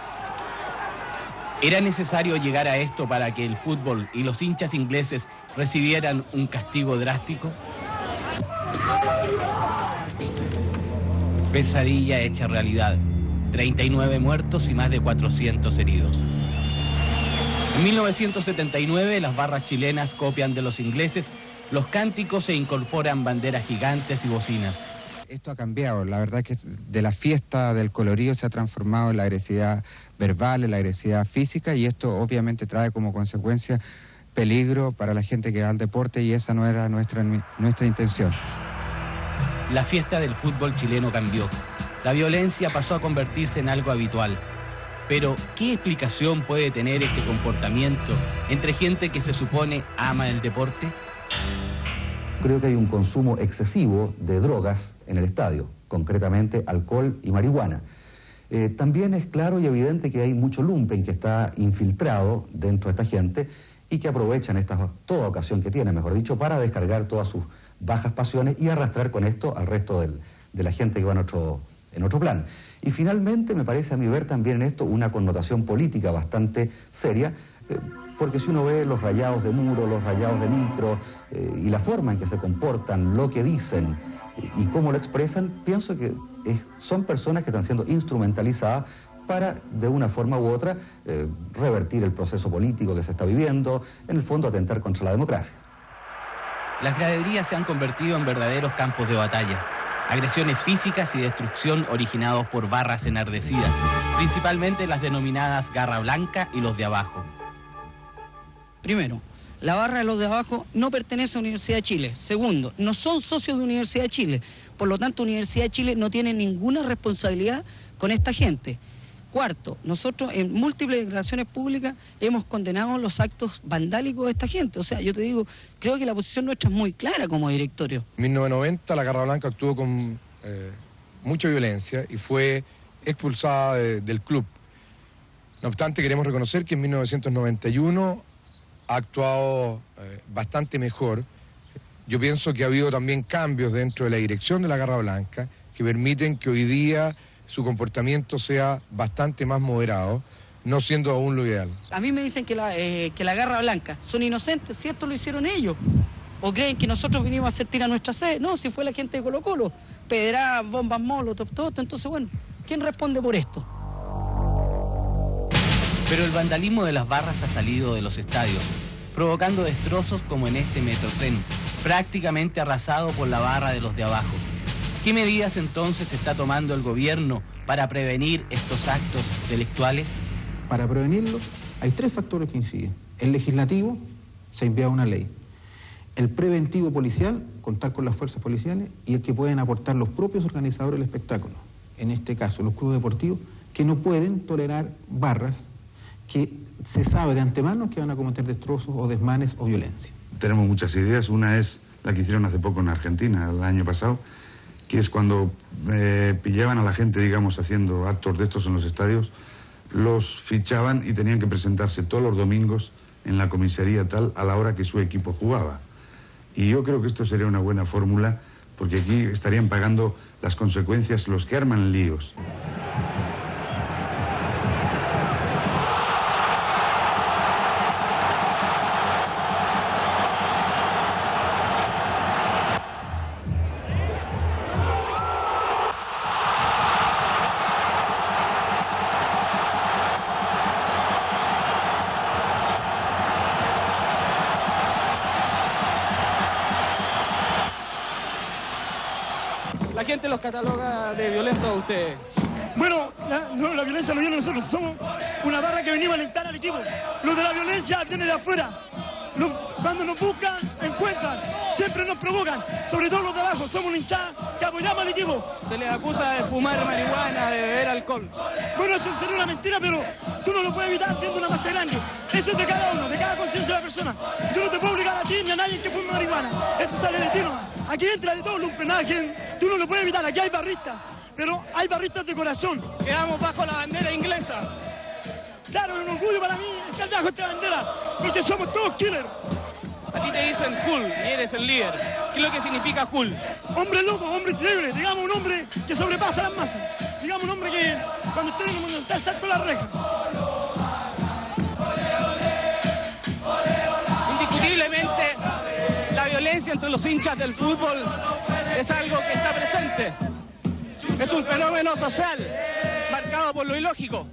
¿Era necesario llegar a esto para que el fútbol y los hinchas ingleses recibieran un castigo drástico? Pesadilla hecha realidad. 39 muertos y más de 400 heridos. En 1979 las barras chilenas copian de los ingleses los cánticos e incorporan banderas gigantes y bocinas. Esto ha cambiado, la verdad es que de la fiesta del colorido se ha transformado en la agresividad verbal, en la agresividad física, y esto obviamente trae como consecuencia peligro para la gente que va al deporte, y esa no era nuestra intención. La fiesta del fútbol chileno cambió. La violencia pasó a convertirse en algo habitual. Pero, ¿qué explicación puede tener este comportamiento entre gente que se supone ama el deporte? Creo que hay un consumo excesivo de drogas en el estadio, concretamente alcohol y marihuana. También es claro y evidente que hay mucho lumpen que está infiltrado dentro de esta gente y que aprovechan toda ocasión que tienen, mejor dicho, para descargar todas sus bajas pasiones y arrastrar con esto al resto de la gente que va a en otro plan. Y finalmente me parece a mí ver también en esto una connotación política bastante seria, porque si uno ve los rayados de muro, los rayados de micro y la forma en que se comportan, lo que dicen y cómo lo expresan, pienso que son personas que están siendo instrumentalizadas para, de una forma u otra, revertir el proceso político que se está viviendo, en el fondo atentar contra la democracia. Las graderías se han convertido en verdaderos campos de batalla. Agresiones físicas y destrucción originados por barras enardecidas, principalmente las denominadas Garra Blanca y los de abajo. Primero, la barra de los de abajo no pertenece a Universidad de Chile. Segundo, no son socios de Universidad de Chile. Por lo tanto, Universidad de Chile no tiene ninguna responsabilidad con esta gente. Cuarto, nosotros en múltiples declaraciones públicas hemos condenado los actos vandálicos de esta gente. O sea, yo te digo, creo que la posición nuestra es muy clara como directorio. En 1990 la Garra Blanca actuó con mucha violencia y fue expulsada del club. No obstante, queremos reconocer que en 1991 ha actuado bastante mejor. Yo pienso que ha habido también cambios dentro de la dirección de la Garra Blanca que permiten que hoy día su comportamiento sea bastante más moderado, no siendo aún lo ideal. A mí me dicen que la Garra Blanca son inocentes, si esto lo hicieron ellos. ¿O creen que nosotros vinimos a hacer tira a nuestra sede? No, si fue la gente de Colo-Colo. Pedradas, bombas molotov, todo esto. Entonces, bueno, ¿quién responde por esto? Pero el vandalismo de las barras ha salido de los estadios, provocando destrozos como en este Metrotren, prácticamente arrasado por la barra de los de abajo. ¿Qué medidas entonces está tomando el gobierno para prevenir estos actos delictuales? Para prevenirlo hay tres factores que inciden. El legislativo, se envía una ley. El preventivo policial, contar con las fuerzas policiales, y el que pueden aportar los propios organizadores del espectáculo. En este caso, los clubes deportivos, que no pueden tolerar barras que se sabe de antemano que van a cometer destrozos o desmanes o violencia. Tenemos muchas ideas. Una es la que hicieron hace poco en Argentina, el año pasado, que es cuando pillaban a la gente, digamos, haciendo actos de estos en los estadios, los fichaban y tenían que presentarse todos los domingos en la comisaría tal a la hora que su equipo jugaba. Y yo creo que esto sería una buena fórmula, porque aquí estarían pagando las consecuencias los que arman líos. La gente los cataloga de violentos a ustedes. Bueno, la violencia no viene de nosotros, somos una barra que venimos a alentar al equipo. Lo de la violencia viene de afuera. Cuando nos buscan, encuentran, siempre nos provocan, sobre todo los de abajo, somos una hinchada que apoyamos al equipo. Se les acusa de fumar marihuana, de beber alcohol. Bueno, eso sería una mentira, pero tú no lo puedes evitar viendo una masa grande. Eso es de cada uno, de cada conciencia de la persona. Yo no te puedo obligar a ti ni a nadie que fume marihuana. Eso sale de ti nomás. Aquí entra de todo lumpenaje, tú no lo puedes evitar, aquí hay barristas, pero hay barristas de corazón. Quedamos bajo la bandera inglesa. Claro, es un orgullo para mí estar bajo esta bandera, porque somos todos killers. A ti te dicen Hulk y eres el líder. ¿Qué es lo que significa Hulk? Hombre loco, hombre increíble, digamos un hombre que sobrepasa las masas. Digamos un hombre que cuando esté en el monumental salta la reja. Indiscutiblemente, la violencia entre los hinchas del fútbol es algo que está presente. Es un fenómeno social marcado por lo ilógico.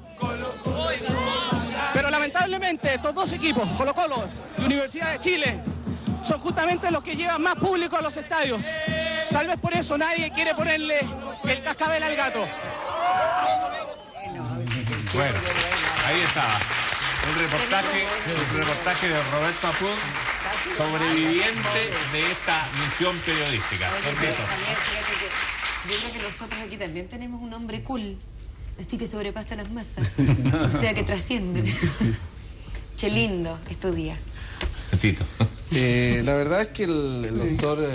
Pero lamentablemente estos dos equipos, Colo-Colo y Universidad de Chile, son justamente los que llevan más público a los estadios. Tal vez por eso nadie quiere ponerle el cascabel al gato. Bueno, ahí estaba. Un reportaje de Roberto Apur, sobreviviente de esta misión periodística. Oye, pero también, fíjate que yo creo que nosotros aquí también tenemos un hombre cool, así que sobrepasa las masas, o sea que trasciende. Che lindo estos días. Tito. La verdad es que el doctor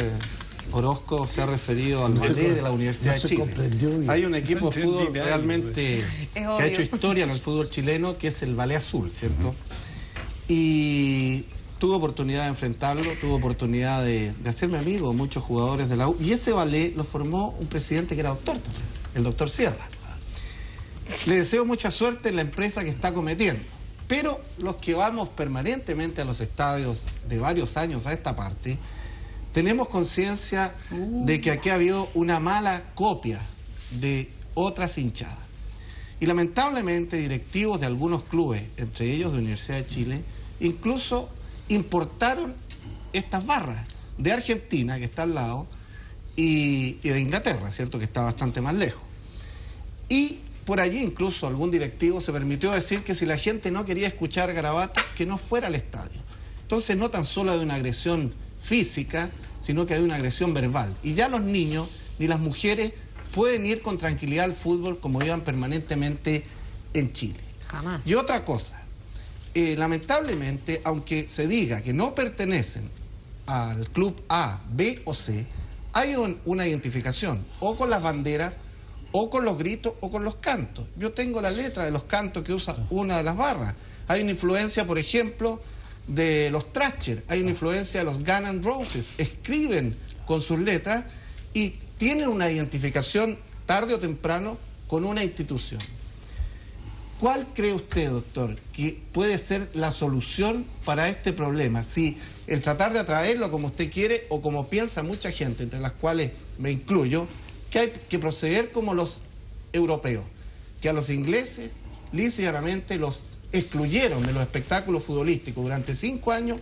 Orozco se ha referido al ballet de la Universidad de Chile. Hay un equipo de fútbol realmente que ha hecho historia en el fútbol chileno, que es el Ballet Azul, ¿cierto? Y tuve oportunidad de enfrentarlo, tuve oportunidad de hacerme amigo de muchos jugadores de la U. Y ese ballet lo formó un presidente que era doctor también. el doctor Sierra. Le deseo mucha suerte en la empresa que está cometiendo, pero los que vamos permanentemente a los estadios de varios años a esta parte, tenemos conciencia de que aquí ha habido una mala copia de otras hinchadas. Y lamentablemente directivos de algunos clubes, entre ellos de Universidad de Chile, incluso importaron estas barras de Argentina, que está al lado, y de Inglaterra, ¿cierto?, que está bastante más lejos. Y por allí incluso algún directivo se permitió decir que si la gente no quería escuchar garabatos, que no fuera al estadio. Entonces no tan solo hay una agresión física, sino que hay una agresión verbal. Y ya los niños ni las mujeres pueden ir con tranquilidad al fútbol como iban permanentemente en Chile. Jamás. Y otra cosa, lamentablemente, aunque se diga que no pertenecen al club A, B o C, hay una identificación, o con las banderas, o con los gritos, o con los cantos. Yo tengo la letra de los cantos que usa una de las barras. Hay una influencia, por ejemplo, de los Thrasher, hay una influencia de los Guns N' Roses. Escriben con sus letras y tienen una identificación tarde o temprano con una institución. ¿Cuál cree usted, doctor, que puede ser la solución para este problema? Si el tratar de atraerlo como usted quiere o como piensa mucha gente, entre las cuales me incluyo, que hay que proceder como los europeos, que a los ingleses lisa y llanamente los excluyeron de los espectáculos futbolísticos durante 5 años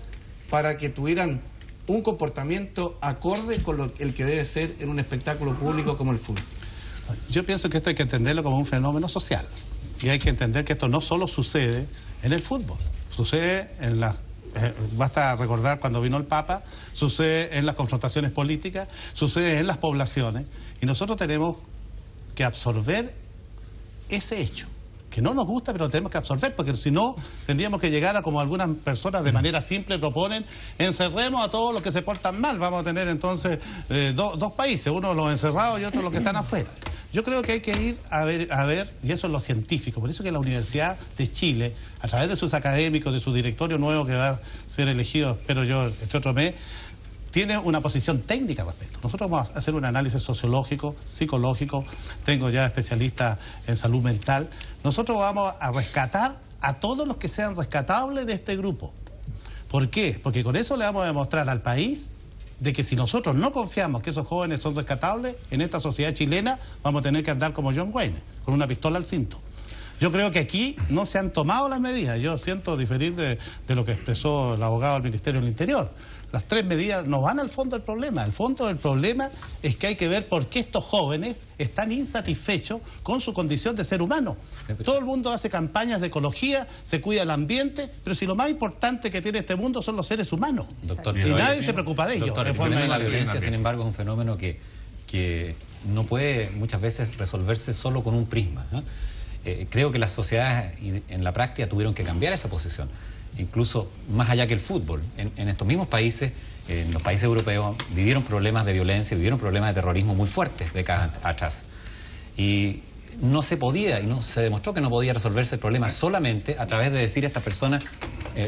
para que tuvieran un comportamiento acorde con el que debe ser en un espectáculo público como el fútbol. Yo pienso que esto hay que entenderlo como un fenómeno social. Y hay que entender que esto no solo sucede en el fútbol, sucede en las... basta recordar cuando vino el Papa, sucede en las confrontaciones políticas, sucede en las poblaciones, y nosotros tenemos que absorber ese hecho, que no nos gusta, pero lo tenemos que absorber, porque si no, tendríamos que llegar a como algunas personas de manera simple proponen, encerremos a todos los que se portan mal. Vamos a tener entonces dos países, uno los encerrados y otro los que están afuera. Yo creo que hay que ir a ver, y eso es lo científico, por eso que la Universidad de Chile, a través de sus académicos, de su directorio nuevo que va a ser elegido, espero yo, este otro mes, tiene una posición técnica al respecto. Nosotros vamos a hacer un análisis sociológico, psicológico, tengo ya especialistas en salud mental. Nosotros vamos a rescatar a todos los que sean rescatables de este grupo. ¿Por qué? Porque con eso le vamos a demostrar al país de que si nosotros no confiamos que esos jóvenes son rescatables, en esta sociedad chilena vamos a tener que andar como John Wayne, con una pistola al cinto. Yo creo que aquí no se han tomado las medidas. Yo siento diferir de lo que expresó el abogado del Ministerio del Interior. Las 3 medidas no van al fondo del problema. El fondo del problema es que hay que ver por qué estos jóvenes están insatisfechos con su condición de ser humano. Todo el mundo hace campañas de ecología, se cuida el ambiente, pero si lo más importante que tiene este mundo son los seres humanos. Doctor, y nadie se preocupa de ellos. Doctor, el problema de la violencia, sin embargo, es un fenómeno que no puede muchas veces resolverse solo con un prisma, ¿no? Creo que las sociedades en la práctica tuvieron que cambiar esa posición. Incluso más allá que el fútbol, en estos mismos países, en los países europeos, vivieron problemas de violencia, vivieron problemas de terrorismo muy fuertes décadas atrás. Y no se podía, y no se demostró que no podía resolverse el problema solamente a través de decir a estas personas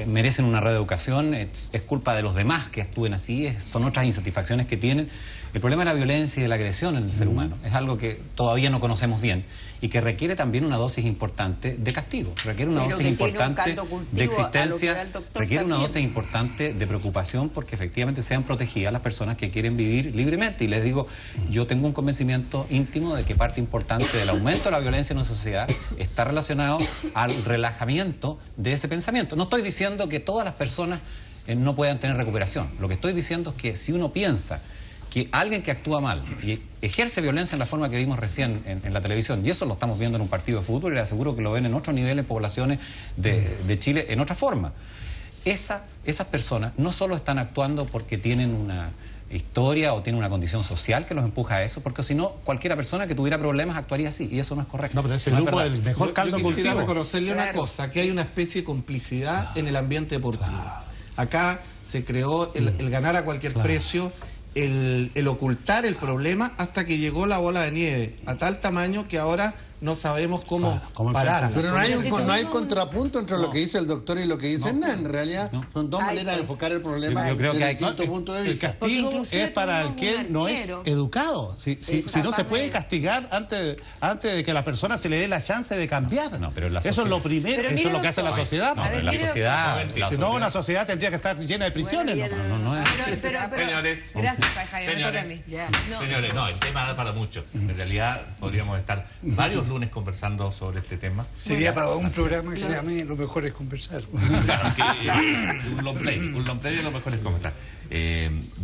merecen una reeducación, es culpa de los demás que actúen así, son otras insatisfacciones que tienen. El problema de la violencia y de la agresión en el ser humano es algo que todavía no conocemos bien y que requiere también una dosis importante de castigo, requiere una dosis importante de existencia, requiere una dosis importante de preocupación porque efectivamente sean protegidas las personas que quieren vivir libremente. Y les digo, yo tengo un convencimiento íntimo de que parte importante del aumento de la violencia en nuestra sociedad está relacionado al relajamiento de ese pensamiento. No estoy diciendo que todas las personas no puedan tener recuperación. Lo que estoy diciendo es que si uno piensa que alguien que actúa mal y ejerce violencia en la forma que vimos recién en la televisión, y eso lo estamos viendo en un partido de fútbol, y le aseguro que lo ven en otros niveles, poblaciones de Chile, en otra forma. Esas personas no solo están actuando porque tienen una historia o tienen una condición social que los empuja a eso, porque si no, cualquiera persona que tuviera problemas actuaría así, y eso no es correcto. No, pero ese grupo es el mejor caldo cultivo. Yo quisiera reconocerle una cosa, que hay una especie de complicidad en el ambiente deportivo. Acá se creó el ganar a cualquier precio, el ocultar el problema hasta que llegó la bola de nieve a tal tamaño que ahora no sabemos cómo parar. Pero no hay contrapunto entre lo que dice el doctor y lo que dice Hernán. En realidad son dos maneras de enfocar el problema. Yo creo que hay punto de vista. el castigo es para el que no es educado. Si no se puede castigar antes de que la persona se le dé la chance de cambiar. No, pero eso es lo primero, pero eso es lo que hace la sociedad. No, pero la sociedad... Si no, una sociedad tendría que estar llena de prisiones. Señores, gracias, Javier, señores, no, el tema da para mucho. En realidad podríamos estar varios lunes conversando sobre este tema. Sería para un programa que se llame Lo mejor es conversar. Claro, un long play de Lo mejor es conversar.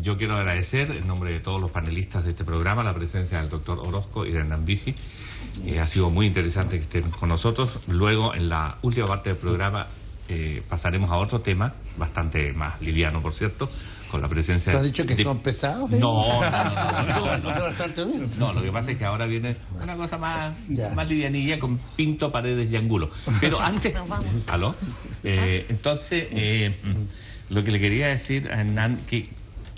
Yo quiero agradecer en nombre de todos los panelistas de este programa la presencia del doctor Orozco y de Hernán Vigi. Ha sido muy interesante que estén con nosotros. Luego, en la última parte del programa, pasaremos a otro tema, bastante más liviano, por cierto, con la presencia... ¿Te has dicho que son pesados? No, bastante bien. No, lo que pasa es que ahora viene una cosa más livianilla con Pinto, Paredes y Angulo. Pero antes... ¿Aló? Entonces, lo que le quería decir a Hernán, que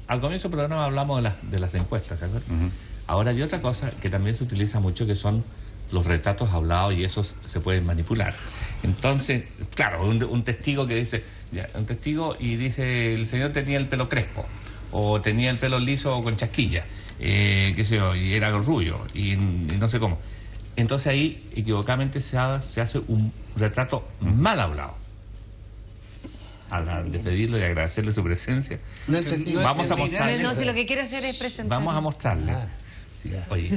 al comienzo del programa hablamos de las encuestas, ¿se acuerdan? Ahora hay otra cosa que también se utiliza mucho, que son los retratos hablados, y esos se pueden manipular. Entonces, claro, un testigo que dice, un testigo y dice, el señor tenía el pelo crespo, o tenía el pelo liso o con chasquilla, qué sé yo, y era rubio, y no sé cómo. Entonces ahí, equivocadamente, se hace un retrato mal hablado. Al despedirlo y agradecerle su presencia, no entendí. Vamos a mostrarle. No, si lo que quiere hacer es presentar. Vamos a mostrarle. Oye,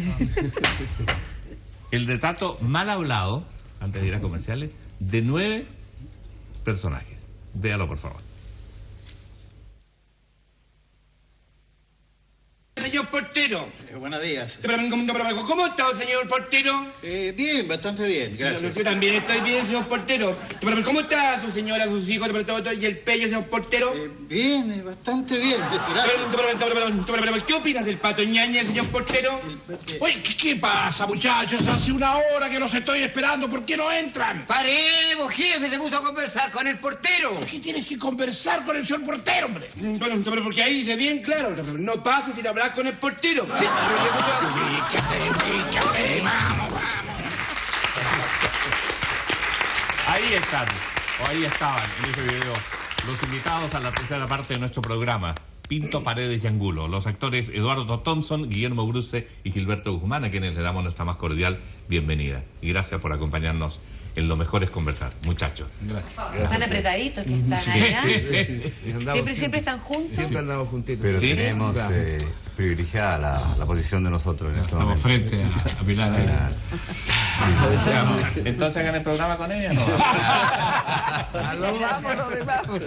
el retrato mal hablado, antes de ir a comerciales, de 9 personajes. Véalo, por favor. Señor portero. Buenos días. ¿Cómo está, señor portero? Bien, bastante bien, gracias. Yo también estoy bien, señor portero. ¿Cómo está su señora, sus hijos y el pello, señor portero? Bien, bastante bien. ¿Qué opinas del pato ñaña, señor portero? Oye, ¿qué pasa, muchachos? Hace una hora que los estoy esperando. ¿Por qué no entran? Paremos, jefe, se puso a conversar con el portero. ¿Por qué tienes que conversar con el señor portero, hombre? Pero porque ahí dice bien claro, no pasa sin hablar con el portero. Píchate, vamos. Ahí están, o ahí estaban en ese video, los invitados a la tercera parte de nuestro programa, Pinto, Paredes y Angulo, los actores Eduardo Thompson, Guillermo Bruce y Gilberto Guzmán, a quienes le damos nuestra más cordial bienvenida. Y gracias por acompañarnos en Lo mejor es conversar, muchachos. Gracias. Están apretaditos que están allá. Siempre están juntos. Siempre andamos juntitos. Pero tenemos privilegiada la posición de nosotros en este momento. Estamos frente a Pilar. Entonces hagan el programa con ella, ¿no? Vamos.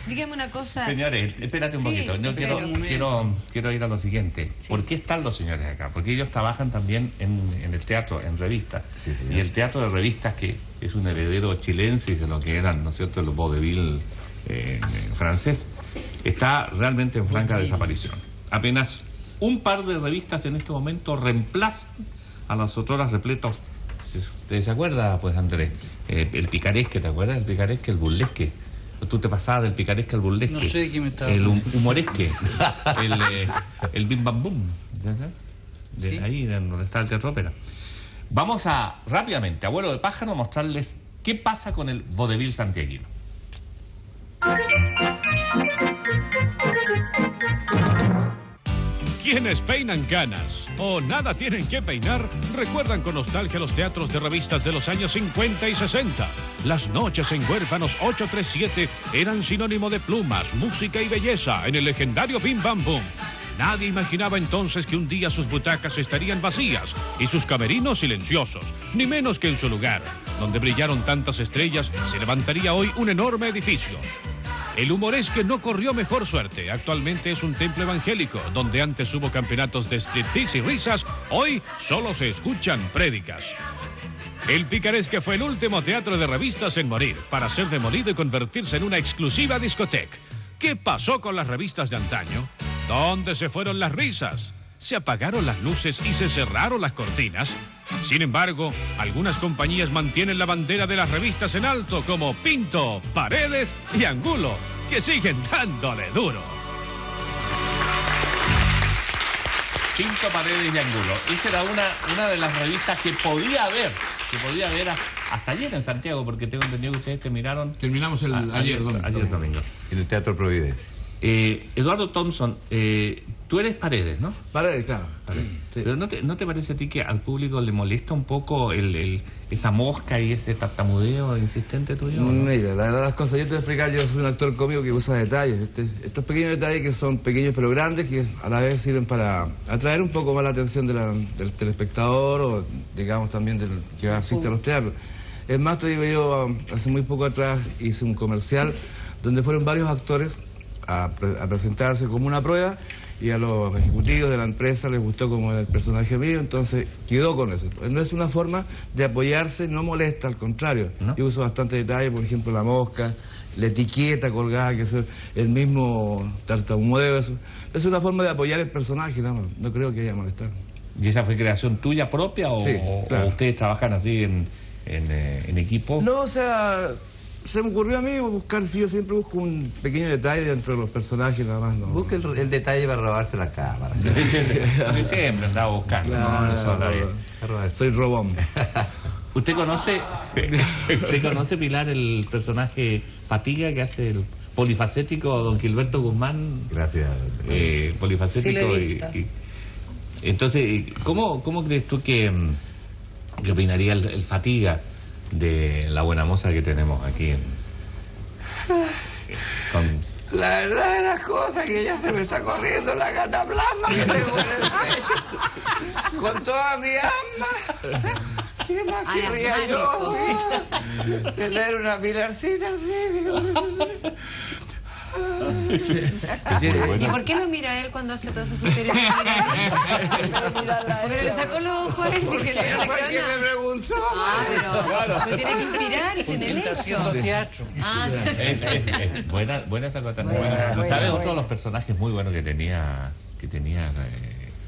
Dígame una cosa. Señores, espérate un poquito. Yo quiero ir a lo siguiente. Sí. ¿Por qué están los señores acá? Porque ellos trabajan también en el teatro, en revistas. Sí, y el teatro de revistas, que es un heredero chilense de lo que eran, ¿no es cierto?, los vaudeville francés, está realmente en franca desaparición. Apenas un par de revistas en este momento reemplazan a las otras repletos. ¿Usted se acuerda, pues, Andrés? El picaresque, ¿te acuerdas? El picaresque, el burlesque. Tú te pasabas del picaresque al burlesque. No sé de qué me estaba el humoresque. El bim bam boom. ¿Sí? Ahí donde está el Teatro Ópera. Vamos a, rápidamente, abuelo de pájaro, mostrarles qué pasa con el vaudeville santiaguino. Quienes peinan canas o nada tienen que peinar, recuerdan con nostalgia los teatros de revistas de los años 50 y 60. Las noches en Huérfanos 837 eran sinónimo de plumas, música y belleza en el legendario Bim Bam Boom. Nadie imaginaba entonces que un día sus butacas estarían vacías y sus camerinos silenciosos, ni menos que en su lugar, donde brillaron tantas estrellas, se levantaría hoy un enorme edificio. El humoresque no corrió mejor suerte. Actualmente es un templo evangélico, donde antes hubo campeonatos de striptease y risas, hoy solo se escuchan prédicas. El picaresque fue el último teatro de revistas en morir, para ser demolido y convertirse en una exclusiva discoteca. ¿Qué pasó con las revistas de antaño? ¿Dónde se fueron las risas? ¿Se apagaron las luces y se cerraron las cortinas? Sin embargo, algunas compañías mantienen la bandera de las revistas en alto, como Pinto, Paredes y Angulo, que siguen dándole duro. Pinto, Paredes y Angulo. Esa era una de las revistas que podía haber se podía ver hasta ayer en Santiago, porque tengo entendido que ustedes terminaron... Terminamos ayer domingo. En el Teatro Providencia. Eduardo Thompson, tú eres Paredes, ¿no? Paredes, claro. Paredes, sí. Pero ¿no te parece a ti que al público le molesta un poco esa mosca y ese tartamudeo insistente tuyo? ¿No? Mira, la verdad las cosas, yo te voy a explicar, yo soy un actor cómico que usa detalles. Estos pequeños detalles que son pequeños pero grandes, que a la vez sirven para atraer un poco más la atención del telespectador o, digamos, también del que asiste a los teatros. Es más, te digo yo, hace muy poco atrás hice un comercial donde fueron varios actores a presentarse como una prueba y a los ejecutivos de la empresa les gustó como el personaje mío, entonces quedó con eso. No es una forma de apoyarse, no molesta, al contrario. ¿No? Yo uso bastante detalle, por ejemplo, la mosca, la etiqueta colgada, que es el mismo tartamudeo, eso. Es una forma de apoyar el personaje, no creo que haya molestar. ¿Y esa fue creación tuya propia sí, claro. o ustedes trabajan así en equipo? No, o sea... Se me ocurrió a mí buscar, si yo siempre busco un pequeño detalle dentro de los personajes, nada más. No. Busca el detalle para robarse la cámara. Siempre andaba buscando. Soy robón. ¿Usted conoce, Pilar, el personaje Fatiga que hace el polifacético don Gilberto Guzmán? Gracias. Polifacético. Sí, lo he visto. Entonces, ¿cómo crees tú que opinaría el Fatiga de la buena moza que tenemos aquí La verdad de las cosas que ya se me está corriendo la cataplasma que tengo en el pecho con toda mi alma. ¿Qué más querría yo? Tener una Pilarcita así. ¿Y por qué lo mira él cuando hace todo eso sugerir? Porque le sacó los ojos a él. ¿Por qué me preguntó? Pero me tiene que inspirar y se en el está haciendo teatro. Buena esa acotación. ¿Sabes otro de los personajes muy buenos que tenía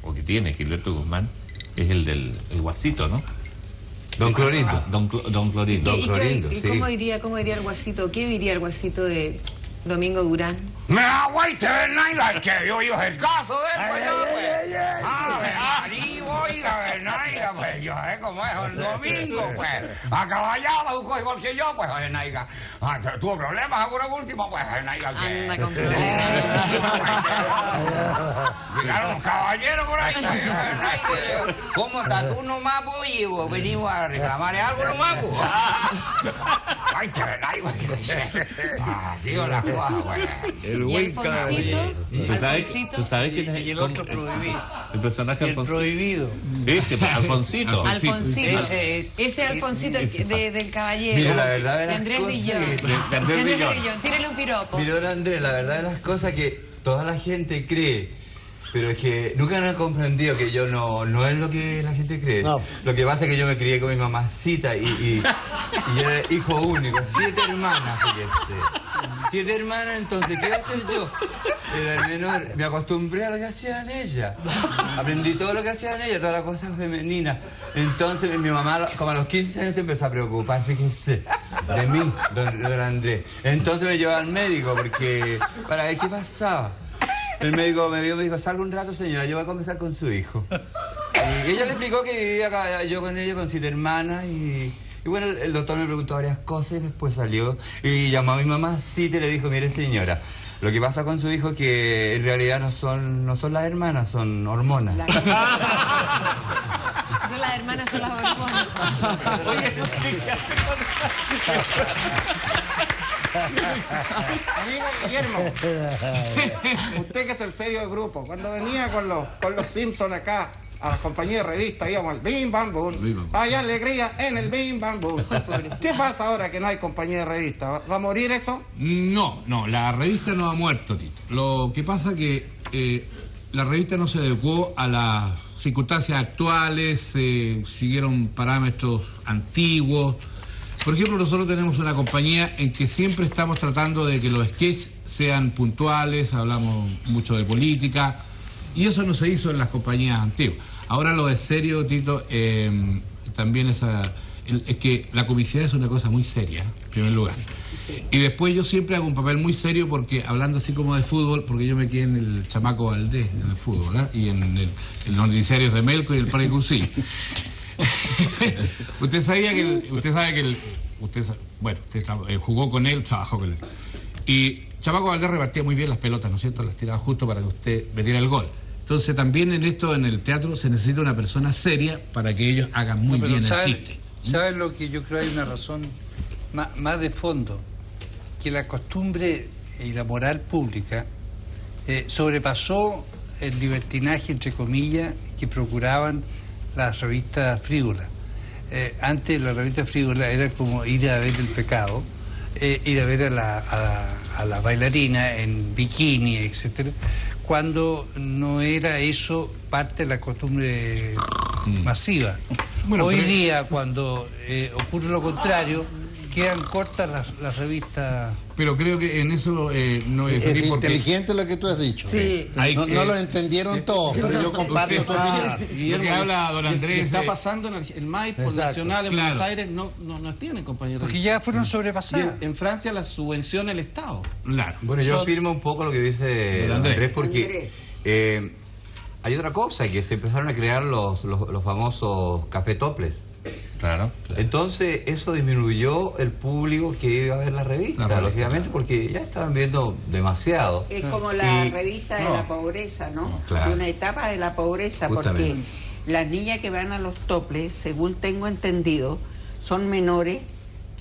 o que tiene Gilberto Guzmán? Es el del Guasito, ¿no? Don Clorindo. Don Clorindo. ¿Y cómo diría el Guasito? ¿Qué diría el Guasito de Domingo Durán? Me aguaite, Bernaiga, que yo el caso de él, Bernaiga, pues yo sé cómo es el domingo, pues, a caballada, igual que yo, pues, Bernaiga, tuvo problemas algunos últimos, pues, Bernaiga, que... Anda con problemas. Llegaron los caballeros por ahí, Bernaiga. ¿Cómo está tú nomás, pues, vos venimos a reclamar algo nomás, pues? Ay, que Bernaiga, así son las cosas, pues. ¿Y Alfonsito? ¿Tú sabes quién es? Y el otro prohibido. El personaje Alfonsito. El prohibido. Ese, Alfonsito. Ese Alfonsito del caballero. Mira, la verdad de Andrés Rillón. De Andrés Rillón. Tírale un piropo. Mira, Andrés, la verdad de las cosas que toda la gente cree, pero es que nunca han comprendido que yo no es lo que la gente cree. No. Lo que pasa es que yo me crié con mi mamacita y era hijo único, 7 hermanas, fíjese. 7 hermanas, entonces, ¿qué iba a hacer yo? Era el menor, me acostumbré a lo que hacían ellas. Aprendí todo lo que hacían ellas, todas las cosas femeninas. Entonces mi mamá, como a los 15 años, se empezó a preocupar, fíjese, de mí, don Andrés. Entonces me llevaba al médico para ver qué pasaba. El médico me vio y me dijo, salga un rato, señora, yo voy a conversar con su hijo. Y ella le explicó que vivía acá, yo con ella, con 7 hermanas, y bueno, el doctor me preguntó varias cosas y después salió y llamó a mi mamá y le dijo, mire señora, lo que pasa con su hijo es que en realidad no son las hermanas, son hormonas. Son las hermanas, son las hormonas. Oye, ¿qué hace Amigo Guillermo, usted que es el serio del grupo, cuando venía con los Simpsons acá a la compañía de revista, íbamos al Bim Bam Boom. Hay alegría en el Bim Bam Boom. ¿Qué pasa ahora que no hay compañía de revista? ¿Va a morir eso? No, la revista no ha muerto, Tito. Lo que pasa que la revista no se adecuó a las circunstancias actuales, siguieron parámetros antiguos. Por ejemplo, nosotros tenemos una compañía en que siempre estamos tratando de que los sketches sean puntuales, hablamos mucho de política, y eso no se hizo en las compañías antiguas. Ahora lo de serio, Tito, también es que la comicidad es una cosa muy seria, en primer lugar. Sí. Y después yo siempre hago un papel muy serio porque, hablando así como de fútbol, porque yo me quedé en el Chamaco Valdés, en el fútbol, ¿verdad? Y en los noticiarios de Melco y el Parque Cusil. Usted sabía que usted jugó con él, trabajó con él. Y Chamaco Valdés repartía muy bien las pelotas, ¿no es cierto? Las tiraba justo para que usted metiera el gol. Entonces también en el teatro se necesita una persona seria para que ellos hagan muy bien el chiste. ¿Sabes lo que yo creo? Hay una razón más de fondo, que la costumbre y la moral pública sobrepasó el libertinaje, entre comillas, que procuraban las revistas frívolas. Antes la revista frívola era como ir a ver el pecado, ir a ver a la bailarina en bikini, etcétera, cuando no era eso parte de la costumbre masiva. Bueno, hoy día, cuando ocurre lo contrario, quedan cortas las revistas. Pero creo que en eso no es inteligente lo que tú has dicho. Sí. No lo entendieron todos, pero yo comparto tu opinión. Lo que habla don Andrés. ¿Qué está pasando en el Maipo, el Nacional, en Buenos Aires? No tienen, compañeros. Porque ya fueron sobrepasadas. En Francia la subvenciona el Estado. Claro. Bueno, yo afirmo un poco lo que dice don Andrés, porque hay otra cosa, que se empezaron a crear los famosos café toples. Claro. Entonces eso disminuyó el público que iba a ver la revista, lógicamente, porque ya estaban viendo demasiado. Es como la revista de la pobreza, ¿no? Claro. Una etapa de la pobreza, porque las niñas que van a los toples, según tengo entendido, son menores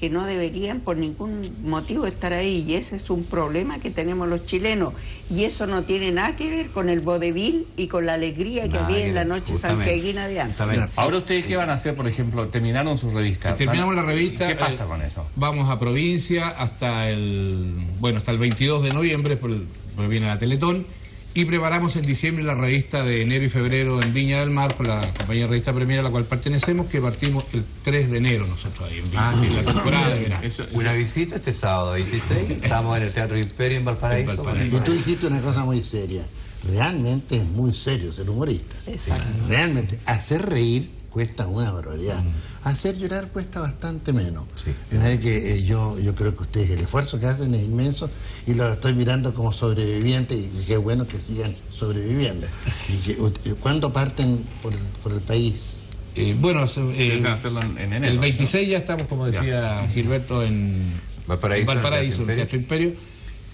que no deberían por ningún motivo estar ahí, y ese es un problema que tenemos los chilenos, y eso no tiene nada que ver con el vodevil y con la alegría que había en la noche santiaguina de antes. Ahora ustedes qué van a hacer, por ejemplo, terminaron su revista. Terminamos la revista. ¿Qué pasa con eso? Vamos a provincia hasta el 22 de noviembre, porque viene la Teletón, y preparamos en diciembre la revista de enero y febrero en Viña del Mar con la compañía Revista Premier a la cual pertenecemos, que partimos el 3 de enero nosotros ahí en Viña, en la temporada de verano. Una visita este sábado 26, estamos en el Teatro Imperio en Valparaíso. Y tú dijiste una cosa muy seria. Realmente es muy serio ser humorista. Exacto. Realmente, hacer reír cuesta una barbaridad. Hacer llorar cuesta bastante menos. Que yo creo que ustedes, el esfuerzo que hacen es inmenso, y lo estoy mirando como sobreviviente, y qué bueno que sigan sobreviviendo. ¿Cuándo parten por el país? Hacerlo en enero, el 26 ya estamos, como decía Gilberto, en Valparaíso, en el Teatro Imperio.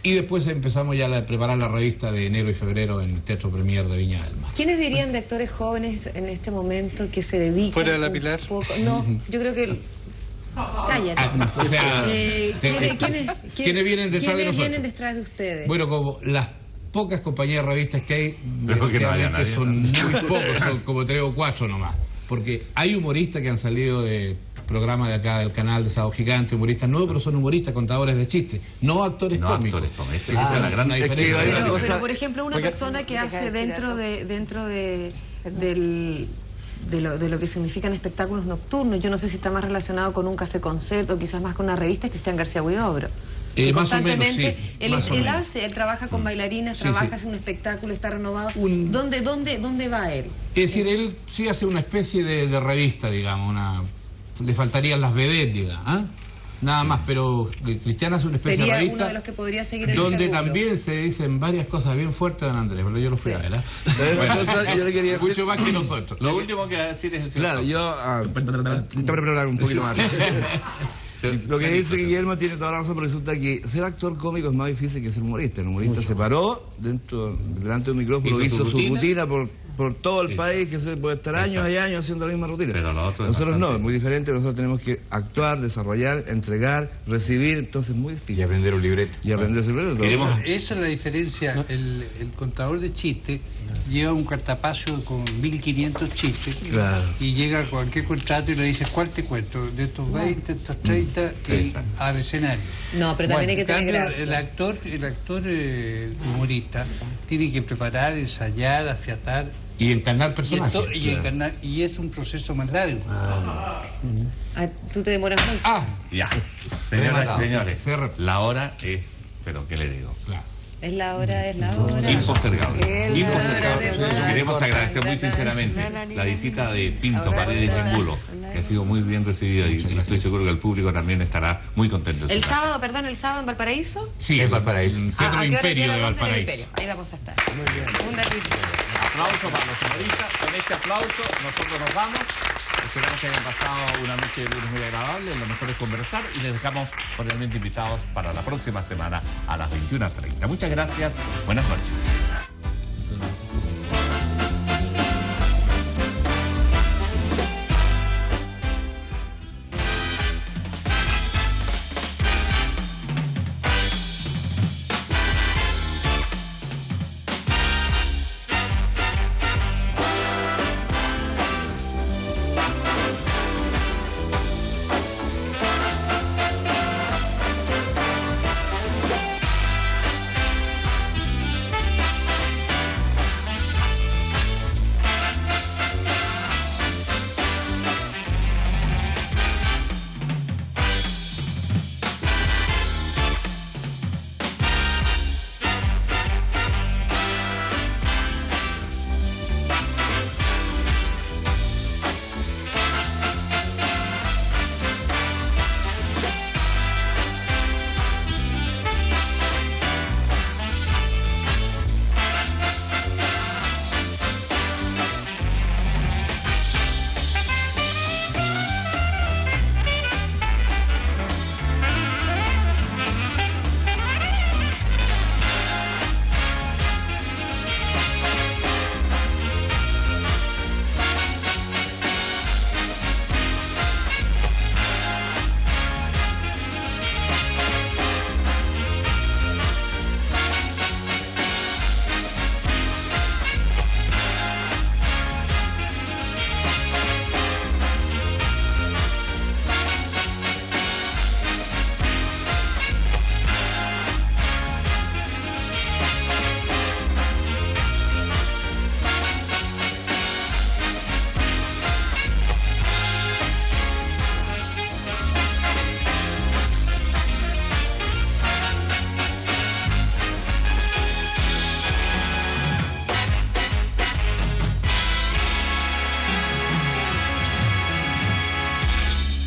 Y después empezamos ya a preparar la revista de enero y febrero en el Teatro Premier de Viña del Mar. ¿Quiénes dirían de actores jóvenes en este momento que se dedican? ¿Fuera de la Pilar? No, yo creo que... Cállate. O sea, ¿quiénes vienen detrás de nosotros? ¿Quiénes vienen detrás de ustedes? Bueno, como las pocas compañías de revistas que hay, desgraciadamente son muy pocos, son como 3 o 4 nomás. Porque hay humoristas que han salido de programas de acá del canal de Sábado Gigante, humoristas nuevos, pero son humoristas, contadores de chistes, no actores cómicos. Esa es la gran diferencia. Pero, por ejemplo, una persona que hace dentro de lo que significan espectáculos nocturnos, yo no sé si está más relacionado con un café concierto, quizás más con una revista, es Cristian García Huidobro. Constantemente él trabaja con bailarinas, hace un espectáculo, está renovado. ¿Dónde va él? Es decir, él sí hace una especie de revista, digamos, le faltarían las vedettes, digamos, nada más, pero Cristian hace una especie de revista uno de los que podría seguir donde también se dicen varias cosas bien fuertes de don Andrés, pero yo lo fui a ver. Yo le quería decir mucho más que nosotros. Lo último que decir es el claro, yo preparar un poquito más. Lo que dice Guillermo tiene toda la razón, pero resulta que ser actor cómico es más difícil que ser humorista. El humorista se paró delante de un micrófono, hizo su rutina por todo el país, que se puede estar años y años haciendo la misma rutina. Pero nosotros no, es muy diferente. Nosotros tenemos que actuar, desarrollar, entregar, recibir, entonces muy distinto. Y aprender un libreto. Esa es la diferencia. El contador de chistes lleva un cartapacio con 1500 chistes, y llega a cualquier contrato y le dice, ¿cuál te cuento? De estos 20, estos 30, al escenario. No, pero también hay que tener gracia. El actor humorista tiene que preparar, ensayar, afiatar y encarnar personajes. Y es un proceso más largo. Tú te demoras mucho. Ya. Señores, la hora es, pero ¿qué le digo? Es la hora. Impostergable. Queremos agradecer muy sinceramente la visita de Pinto Paredes de Angulo, que ha sido muy bien recibida, y estoy seguro que el público también estará muy contento. ¿El sábado en Valparaíso? Sí, en Valparaíso. El Teatro Imperio de Valparaíso. Ahí vamos a estar. Muy bien. Aplauso para los humoristas. Con este aplauso nosotros nos vamos. Esperamos que hayan pasado una noche de lunes muy agradable. Lo mejor es conversar y les dejamos cordialmente invitados para la próxima semana a las 21:30. Muchas gracias. Buenas noches.